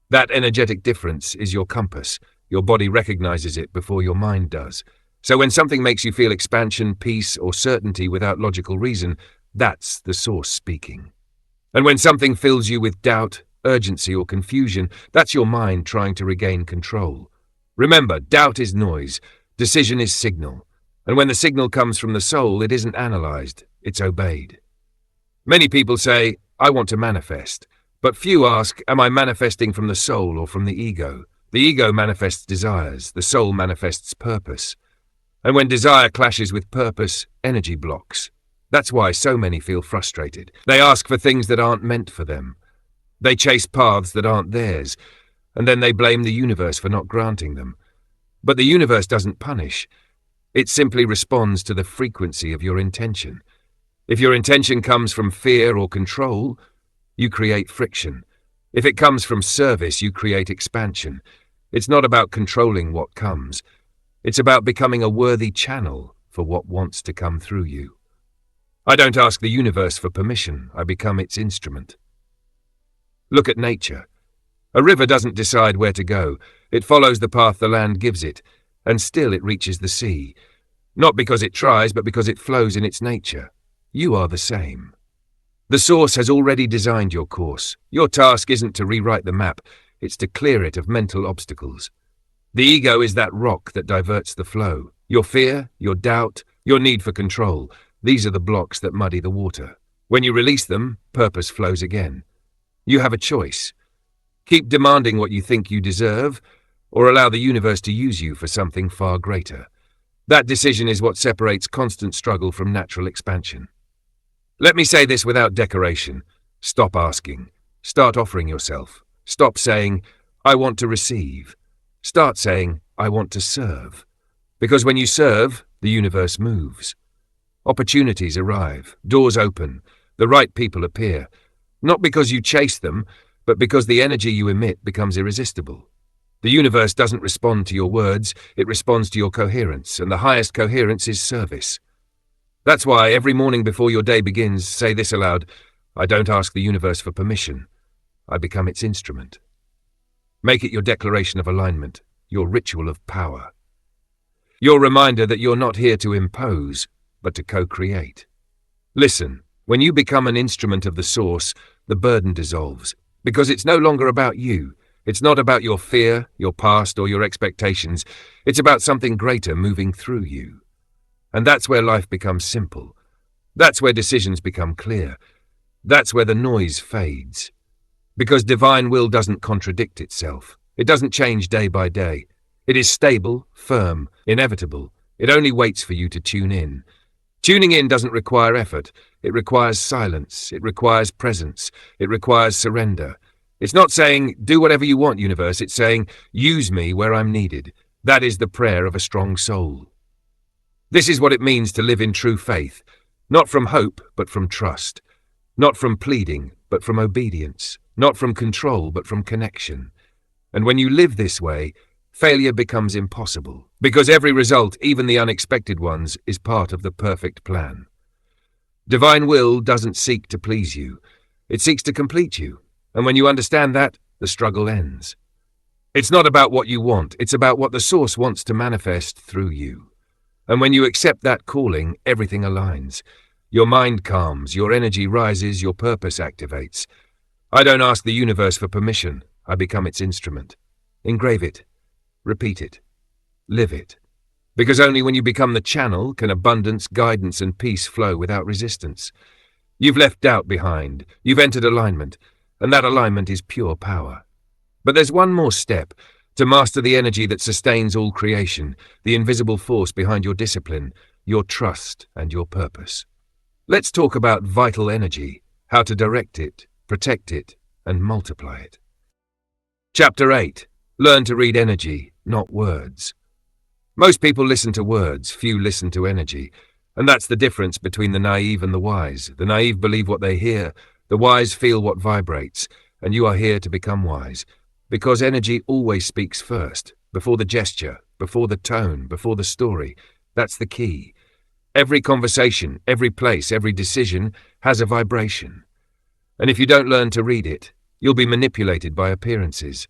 That energetic difference is your compass. Your body recognizes it before your mind does. So when something makes you feel expansion, peace, or certainty without logical reason, that's the source speaking. And when something fills you with doubt, urgency, or confusion, that's your mind trying to regain control. Remember, doubt is noise, decision is signal. And when the signal comes from the soul, it isn't analyzed, it's obeyed. Many people say, "I want to manifest." But few ask, am I manifesting from the soul or from the ego? The ego manifests desires, the soul manifests purpose. And when desire clashes with purpose, energy blocks. That's why so many feel frustrated. They ask for things that aren't meant for them. They chase paths that aren't theirs, and then they blame the universe for not granting them. But the universe doesn't punish. It simply responds to the frequency of your intention. If your intention comes from fear or control, you create friction. If it comes from service, you create expansion. It's not about controlling what comes. It's about becoming a worthy channel for what wants to come through you. I don't ask the universe for permission. I become its instrument. Look at nature. A river doesn't decide where to go. It follows the path the land gives it, and still it reaches the sea. Not because it tries, but because it flows in its nature. You are the same. The source has already designed your course. Your task isn't to rewrite the map, it's to clear it of mental obstacles. The ego is that rock that diverts the flow. Your fear, your doubt, your need for control, these are the blocks that muddy the water. When you release them, purpose flows again. You have a choice. Keep demanding what you think you deserve, or allow the universe to use you for something far greater. That decision is what separates constant struggle from natural expansion. Let me say this without decoration. Stop asking. Start offering yourself. Stop saying, I want to receive. Start saying, I want to serve. Because when you serve, the universe moves. Opportunities arrive, doors open, the right people appear. Not because you chase them, but because the energy you emit becomes irresistible. The universe doesn't respond to your words, it responds to your coherence, and the highest coherence is service. That's why every morning before your day begins, say this aloud, I don't ask the universe for permission. I become its instrument. Make it your declaration of alignment, your ritual of power. Your reminder that you're not here to impose, but to co-create. Listen, when you become an instrument of the source, the burden dissolves, because it's no longer about you. It's not about your fear, your past, or your expectations. It's about something greater moving through you. And that's where life becomes simple. That's where decisions become clear. That's where the noise fades. Because divine will doesn't contradict itself. It doesn't change day by day. It is stable, firm, inevitable. It only waits for you to tune in. Tuning in doesn't require effort. It requires silence. It requires presence. It requires surrender. It's not saying, do whatever you want, universe. It's saying, use me where I'm needed. That is the prayer of a strong soul. This is what it means to live in true faith. Not from hope, but from trust. Not from pleading, but from obedience. Not from control, but from connection. And when you live this way, failure becomes impossible. Because every result, even the unexpected ones, is part of the perfect plan. Divine will doesn't seek to please you. It seeks to complete you. And when you understand that, the struggle ends. It's not about what you want, it's about what the source wants to manifest through you. And when you accept that calling, everything aligns. Your mind calms, your energy rises, your purpose activates. I don't ask the universe for permission, I become its instrument. Engrave it, repeat it, live it. Because only when you become the channel can abundance, guidance, and peace flow without resistance. You've left doubt behind, you've entered alignment, and that alignment is pure power. But there's one more step, to master the energy that sustains all creation, the invisible force behind your discipline, your trust, and your purpose. Let's talk about vital energy, how to direct it, protect it, and multiply it. Chapter 8. Learn to read energy, not words. Most people listen to words, few listen to energy, and that's the difference between the naive and the wise. The naive believe what they hear, the wise feel what vibrates, and you are here to become wise, because energy always speaks first, before the gesture, before the tone, before the story. That's the key. Every conversation, every place, every decision has a vibration. And if you don't learn to read it, you'll be manipulated by appearances.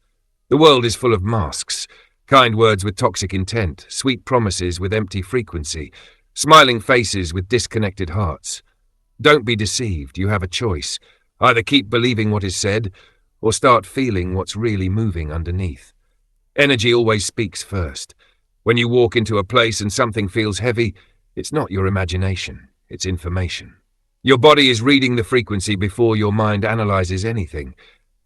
The world is full of masks, kind words with toxic intent, sweet promises with empty frequency, smiling faces with disconnected hearts. Don't be deceived, you have a choice. Either keep believing what is said, or start feeling what's really moving underneath. Energy always speaks first. When you walk into a place and something feels heavy, it's not your imagination, it's information. Your body is reading the frequency before your mind analyzes anything.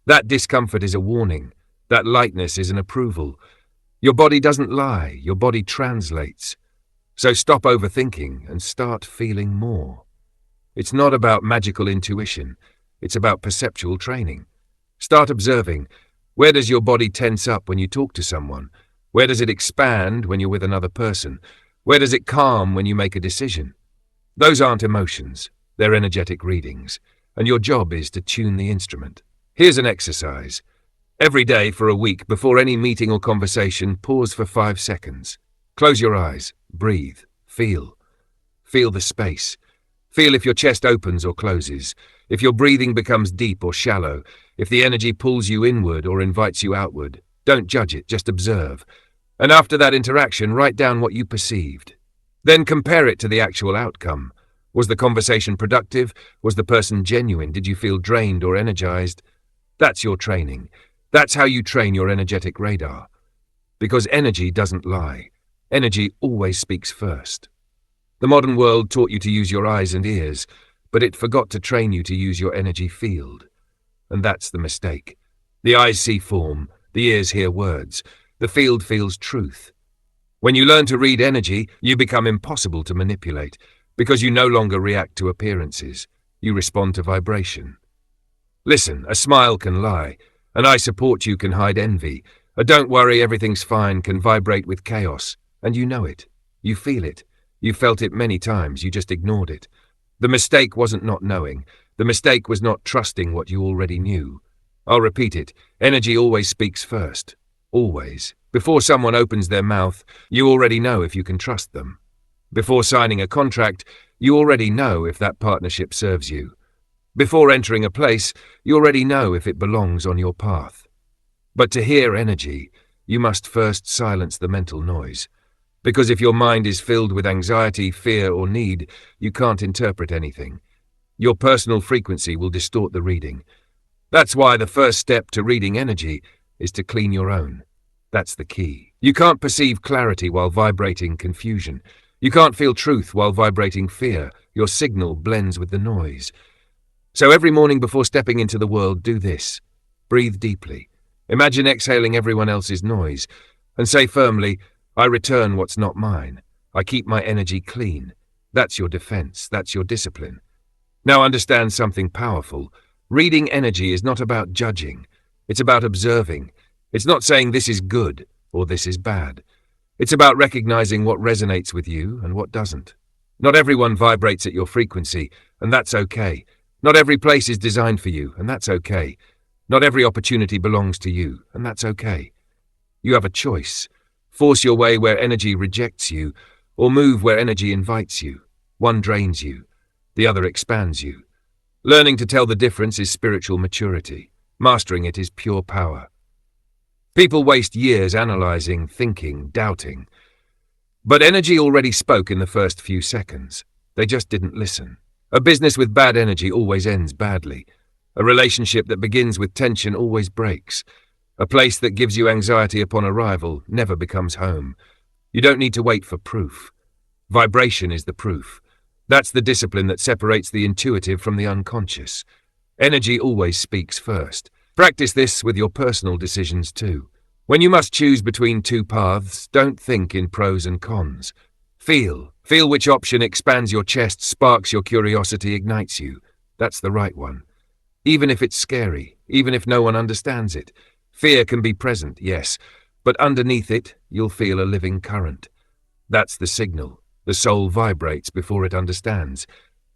That discomfort is a warning. That lightness is an approval. Your body doesn't lie, your body translates. So stop overthinking and start feeling more. It's not about magical intuition. It's about perceptual training. Start observing. Where does your body tense up when you talk to someone? Where does it expand when you're with another person? Where does it calm when you make a decision? Those aren't emotions. They're energetic readings. And your job is to tune the instrument. Here's an exercise. Every day for a week, before any meeting or conversation, pause for 5 seconds. Close your eyes. Breathe. Feel. Feel the space. Feel if your chest opens or closes, if your breathing becomes deep or shallow, if the energy pulls you inward or invites you outward. Don't judge it, just observe. And after that interaction, write down what you perceived. Then compare it to the actual outcome. Was the conversation productive? Was the person genuine? Did you feel drained or energized? That's your training. That's how you train your energetic radar. Because energy doesn't lie. Energy always speaks first. The modern world taught you to use your eyes and ears, but it forgot to train you to use your energy field. And that's the mistake. The eyes see form, the ears hear words, the field feels truth. When you learn to read energy, you become impossible to manipulate, because you no longer react to appearances. You respond to vibration. Listen, a smile can lie, an I support you can hide envy, a don't worry everything's fine can vibrate with chaos, and you know it. You feel it. You felt it many times, you just ignored it. The mistake wasn't not knowing. The mistake was not trusting what you already knew. I'll repeat it. Energy always speaks first. Always. Before someone opens their mouth, you already know if you can trust them. Before signing a contract, you already know if that partnership serves you. Before entering a place, you already know if it belongs on your path. But to hear energy, you must first silence the mental noise. Because if your mind is filled with anxiety, fear, or need, you can't interpret anything. Your personal frequency will distort the reading. That's why the first step to reading energy is to clean your own. That's the key. You can't perceive clarity while vibrating confusion. You can't feel truth while vibrating fear. Your signal blends with the noise. So every morning before stepping into the world, do this. Breathe deeply. Imagine exhaling everyone else's noise, and say firmly, I return what's not mine. I keep my energy clean. That's your defense. That's your discipline. Now understand something powerful. Reading energy is not about judging. It's about observing. It's not saying this is good or this is bad. It's about recognizing what resonates with you and what doesn't. Not everyone vibrates at your frequency, and that's okay. Not every place is designed for you, and that's okay. Not every opportunity belongs to you, and that's okay. You have a choice. Force your way where energy rejects you, or move where energy invites you. One drains you, the other expands you. Learning to tell the difference is spiritual maturity. Mastering it is pure power. People waste years analyzing, thinking, doubting. But energy already spoke in the first few seconds. They just didn't listen. A business with bad energy always ends badly. A relationship that begins with tension always breaks. A place that gives you anxiety upon arrival never becomes home. You don't need to wait for proof. Vibration is the proof. That's the discipline that separates the intuitive from the unconscious. Energy always speaks first. Practice this with your personal decisions too. When you must choose between two paths, don't think in pros and cons. Feel which option expands your chest, sparks your curiosity, ignites you. That's the right one. Even if it's scary, even if no one understands it. Fear can be present, yes, but underneath it, you'll feel a living current. That's the signal. The soul vibrates before it understands.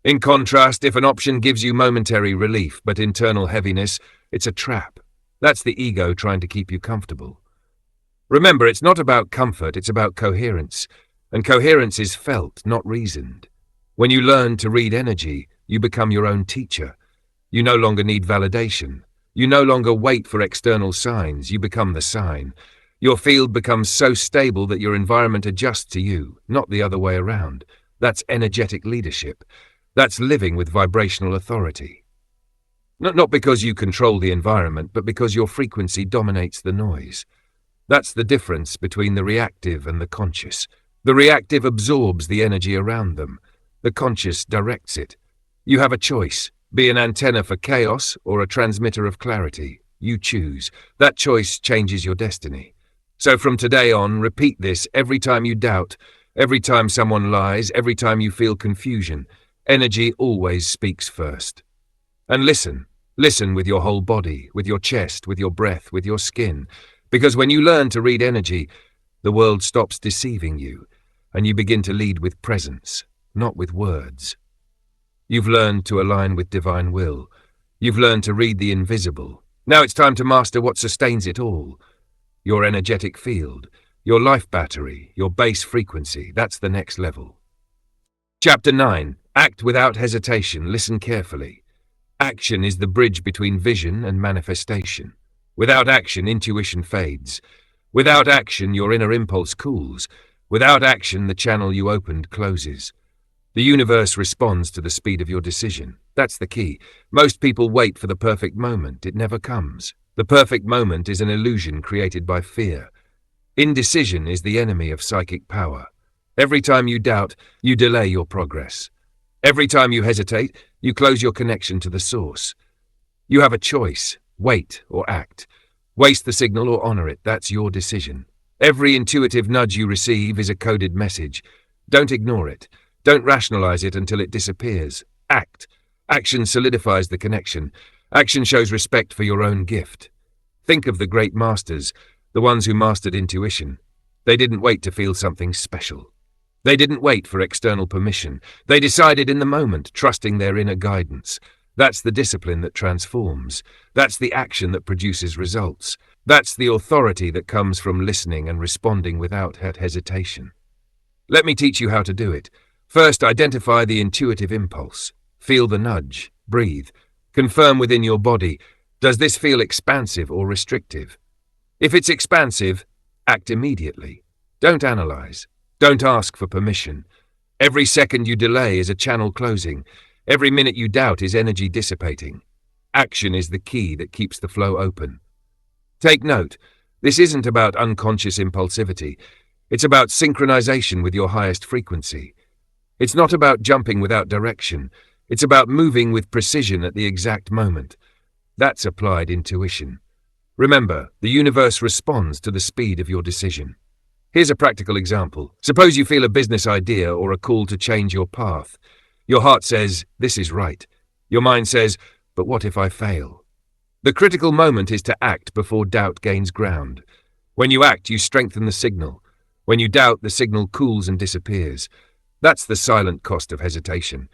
In contrast, if an option gives you momentary relief but internal heaviness, it's a trap. That's the ego trying to keep you comfortable. Remember, it's not about comfort, it's about coherence. And coherence is felt, not reasoned. When you learn to read energy, you become your own teacher. You no longer need validation. You no longer wait for external signs, you become the sign. Your field becomes so stable that your environment adjusts to you, not the other way around. That's energetic leadership. That's living with vibrational authority. Not because you control the environment, but because your frequency dominates the noise. That's the difference between the reactive and the conscious. The reactive absorbs the energy around them. The conscious directs it. You have a choice. Be an antenna for chaos or a transmitter of clarity. You choose. That choice changes your destiny. So from today on, repeat this every time you doubt. Every time someone lies, every time you feel confusion, energy always speaks first. And listen. Listen with your whole body, with your chest, with your breath, with your skin. Because when you learn to read energy, the world stops deceiving you, and you begin to lead with presence, not with words. You've learned to align with divine will. You've learned to read the invisible. Now it's time to master what sustains it all. Your energetic field, your life battery, your base frequency, that's the next level. Chapter 9. Act without hesitation. Listen carefully. Action is the bridge between vision and manifestation. Without action, intuition fades. Without action, your inner impulse cools. Without action, the channel you opened closes. The universe responds to the speed of your decision. That's the key. Most people wait for the perfect moment. It never comes. The perfect moment is an illusion created by fear. Indecision is the enemy of psychic power. Every time you doubt, you delay your progress. Every time you hesitate, you close your connection to the source. You have a choice: wait or act. Waste the signal or honor it. That's your decision. Every intuitive nudge you receive is a coded message. Don't ignore it. Don't rationalize it until it disappears. Act. Action solidifies the connection. Action shows respect for your own gift. Think of the great masters, the ones who mastered intuition. They didn't wait to feel something special. They didn't wait for external permission. They decided in the moment, trusting their inner guidance. That's the discipline that transforms. That's the action that produces results. That's the authority that comes from listening and responding without hesitation. Let me teach you how to do it. First, identify the intuitive impulse. Feel the nudge. Breathe. Confirm within your body, does this feel expansive or restrictive? If it's expansive, act immediately. Don't analyze. Don't ask for permission. Every second you delay is a channel closing. Every minute you doubt is energy dissipating. Action is the key that keeps the flow open. Take note, this isn't about unconscious impulsivity. It's about synchronization with your highest frequency. It's not about jumping without direction. It's about moving with precision at the exact moment. That's applied intuition. Remember, the universe responds to the speed of your decision. Here's a practical example. Suppose you feel a business idea or a call to change your path. Your heart says, this is right. Your mind says, but what if I fail? The critical moment is to act before doubt gains ground. When you act, you strengthen the signal. When you doubt, the signal cools and disappears. That's the silent cost of hesitation.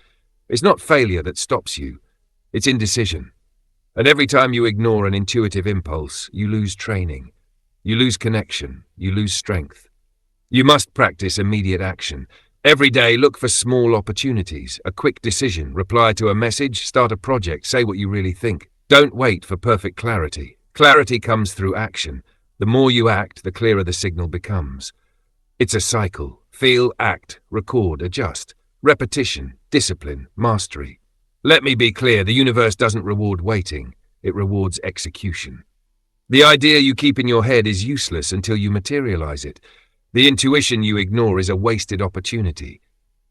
It's not failure that stops you. It's indecision. And every time you ignore an intuitive impulse, you lose training. You lose connection. You lose strength. You must practice immediate action. Every day, look for small opportunities, a quick decision, reply to a message, start a project, say what you really think. Don't wait for perfect clarity. Clarity comes through action. The more you act, the clearer the signal becomes. It's a cycle. Feel, act, record, adjust. Repetition, discipline, mastery. Let me be clear, the universe doesn't reward waiting. It rewards execution. The idea you keep in your head is useless until you materialize it. The intuition you ignore is a wasted opportunity.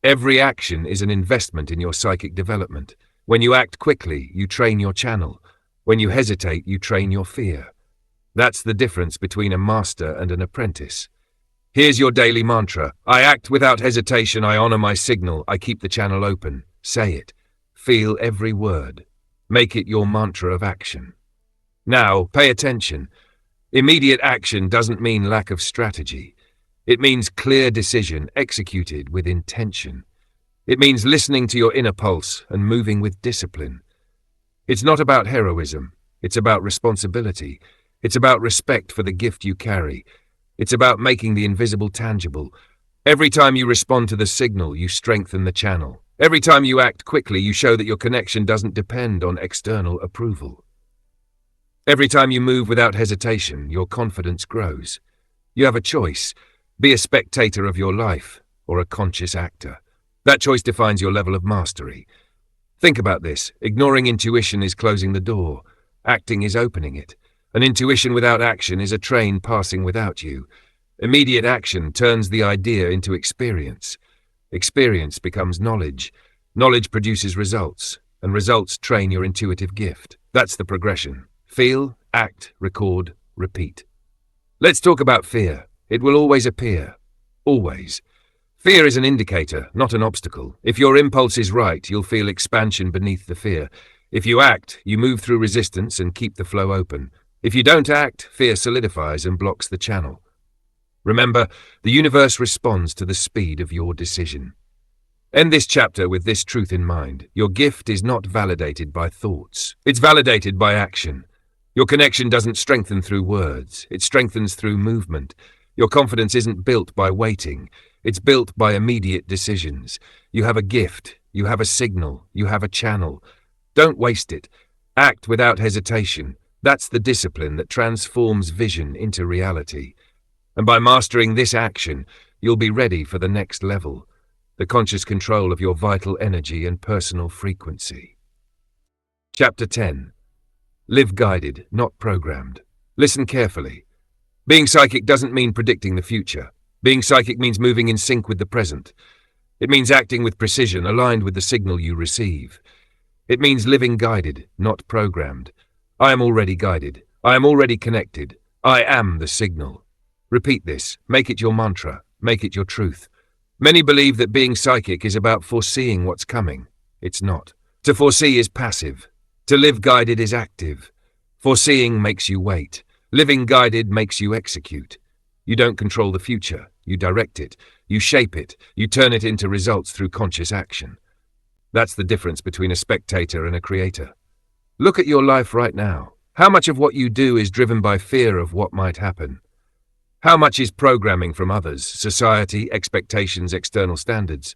Every action is an investment in your psychic development. When you act quickly, you train your channel. When you hesitate, you train your fear. That's the difference between a master and an apprentice. Here's your daily mantra. I act without hesitation. I honor my signal. I keep the channel open. Say it. Feel every word. Make it your mantra of action. Now, pay attention. Immediate action doesn't mean lack of strategy. It means clear decision executed with intention. It means listening to your inner pulse and moving with discipline. It's not about heroism. It's about responsibility. It's about respect for the gift you carry. It's about making the invisible tangible. Every time you respond to the signal, you strengthen the channel. Every time you act quickly, you show that your connection doesn't depend on external approval. Every time you move without hesitation, your confidence grows. You have a choice. Be a spectator of your life or a conscious actor. That choice defines your level of mastery. Think about this. Ignoring intuition is closing the door. Acting is opening it. An intuition without action is a train passing without you. Immediate action turns the idea into experience. Experience becomes knowledge. Knowledge produces results, and results train your intuitive gift. That's the progression. Feel, act, record, repeat. Let's talk about fear. It will always appear. Always. Fear is an indicator, not an obstacle. If your impulse is right, you'll feel expansion beneath the fear. If you act, you move through resistance and keep the flow open. If you don't act, fear solidifies and blocks the channel. Remember, the universe responds to the speed of your decision. End this chapter with this truth in mind. Your gift is not validated by thoughts. It's validated by action. Your connection doesn't strengthen through words. It strengthens through movement. Your confidence isn't built by waiting. It's built by immediate decisions. You have a gift. You have a signal. You have a channel. Don't waste it. Act without hesitation. That's the discipline that transforms vision into reality. And by mastering this action, you'll be ready for the next level. The conscious control of your vital energy and personal frequency. Chapter 10. Live guided, not programmed. Listen carefully. Being psychic doesn't mean predicting the future. Being psychic means moving in sync with the present. It means acting with precision, aligned with the signal you receive. It means living guided, not programmed. I am already guided. I am already connected. I am the signal. Repeat this. Make it your mantra. Make it your truth. Many believe that being psychic is about foreseeing what's coming. It's not. To foresee is passive. To live guided is active. Foreseeing makes you wait. Living guided makes you execute. You don't control the future. You direct it. You shape it. You turn it into results through conscious action. That's the difference between a spectator and a creator. Look at your life right now. How much of what you do is driven by fear of what might happen? How much is programming from others, society, expectations, external standards?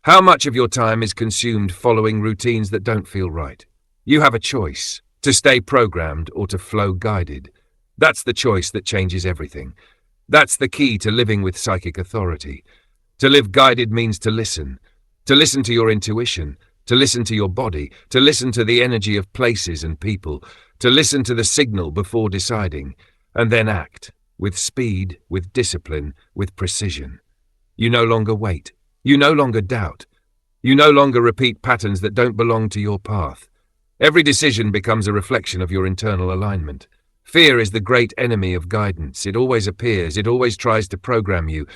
How much of your time is consumed following routines that don't feel right? You have a choice, to stay programmed or to flow guided. That's the choice that changes everything. That's the key to living with psychic authority. To live guided means to listen to your intuition, to listen to your body, to listen to the energy of places and people, to listen to the signal before deciding, and then act. With speed, with discipline, with precision. You no longer wait. You no longer doubt. You no longer repeat patterns that don't belong to your path. Every decision becomes a reflection of your internal alignment. Fear is the great enemy of guidance. It always appears. It always tries to program you.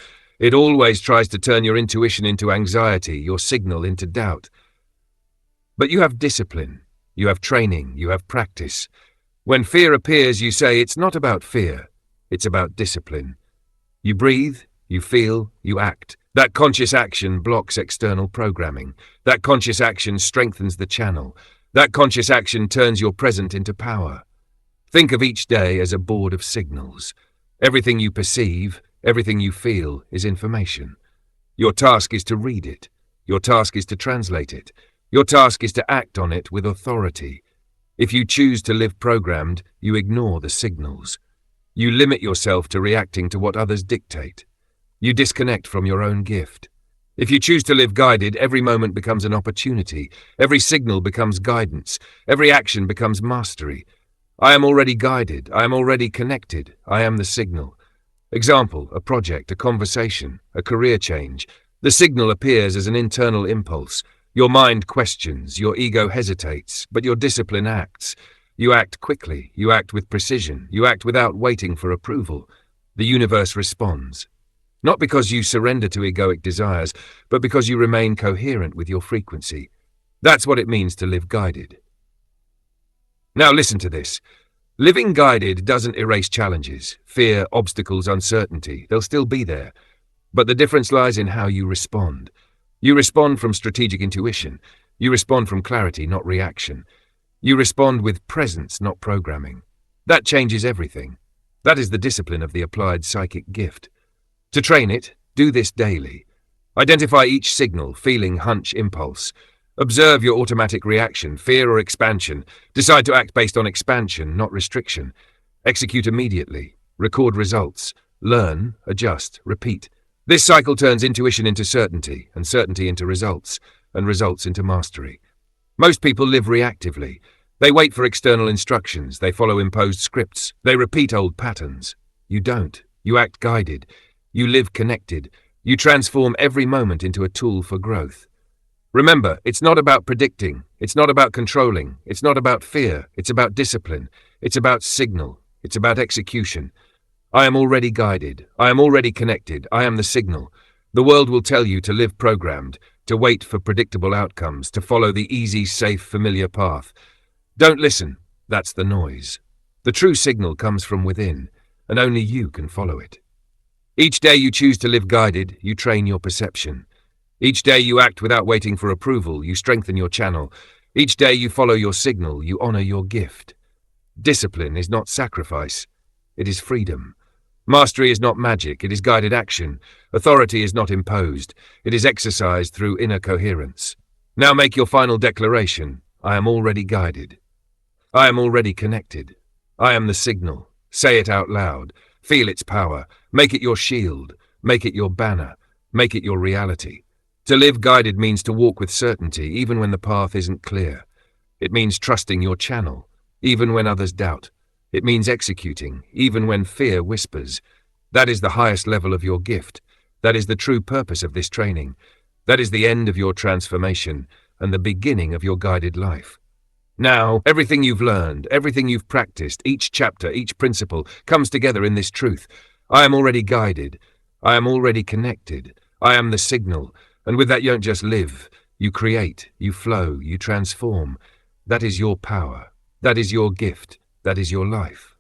It always tries to turn your intuition into anxiety, your signal into doubt. But you have discipline. You have training. You have practice. When fear appears, you say, it's not about fear. It's about discipline. You breathe, you feel, you act. That conscious action blocks external programming. That conscious action strengthens the channel. That conscious action turns your present into power. Think of each day as a board of signals. Everything you perceive, everything you feel is information. Your task is to read it. Your task is to translate it. Your task is to act on it with authority. If you choose to live programmed, you ignore the signals. You limit yourself to reacting to what others dictate. You disconnect from your own gift. If you choose to live guided, every moment becomes an opportunity. Every signal becomes guidance. Every action becomes mastery. I am already guided. I am already connected. I am the signal. Example, a project, a conversation, a career change. The signal appears as an internal impulse. Your mind questions, your ego hesitates, but your discipline acts. You act quickly, you act with precision, you act without waiting for approval. The universe responds. Not because you surrender to egoic desires, but because you remain coherent with your frequency. That's what it means to live guided. Now listen to this. Living guided doesn't erase challenges, fear, obstacles, uncertainty. They'll still be there. But the difference lies in how you respond. You respond from strategic intuition. You respond from clarity, not reaction. You respond with presence, not programming. That changes everything. That is the discipline of the applied psychic gift. To train it, do this daily. Identify each signal, feeling, hunch, impulse. Observe your automatic reaction, fear or expansion. Decide to act based on expansion, not restriction. Execute immediately. Record results. Learn, adjust, repeat. This cycle turns intuition into certainty, and certainty into results, and results into mastery. Most people live reactively. They wait for external instructions. They follow imposed scripts. They repeat old patterns. You don't. You act guided. You live connected. You transform every moment into a tool for growth. Remember, it's not about predicting. It's not about controlling. It's not about fear. It's about discipline. It's about signal. It's about execution. I am already guided. I am already connected. I am the signal. The world will tell you to live programmed, to wait for predictable outcomes, to follow the easy, safe, familiar path. Don't listen. That's the noise. The true signal comes from within, and only you can follow it. Each day you choose to live guided, you train your perception. Each day you act without waiting for approval, you strengthen your channel. Each day you follow your signal, you honor your gift. Discipline is not sacrifice, it is freedom. Mastery is not magic, it is guided action. Authority is not imposed, it is exercised through inner coherence. Now make your final declaration. I am already guided. I am already connected. I am the signal. Say it out loud. Feel its power. Make it your shield. Make it your banner. Make it your reality. To live guided means to walk with certainty, even when the path isn't clear. It means trusting your channel, even when others doubt. It means executing, even when fear whispers. That is the highest level of your gift. That is the true purpose of this training. That is the end of your transformation and the beginning of your guided life. Now, everything you've learned, everything you've practiced, each chapter, each principle, comes together in this truth. I am already guided. I am already connected. I am the signal. And with that, you don't just live. You create, you flow, you transform. That is your power. That is your gift. That is your life.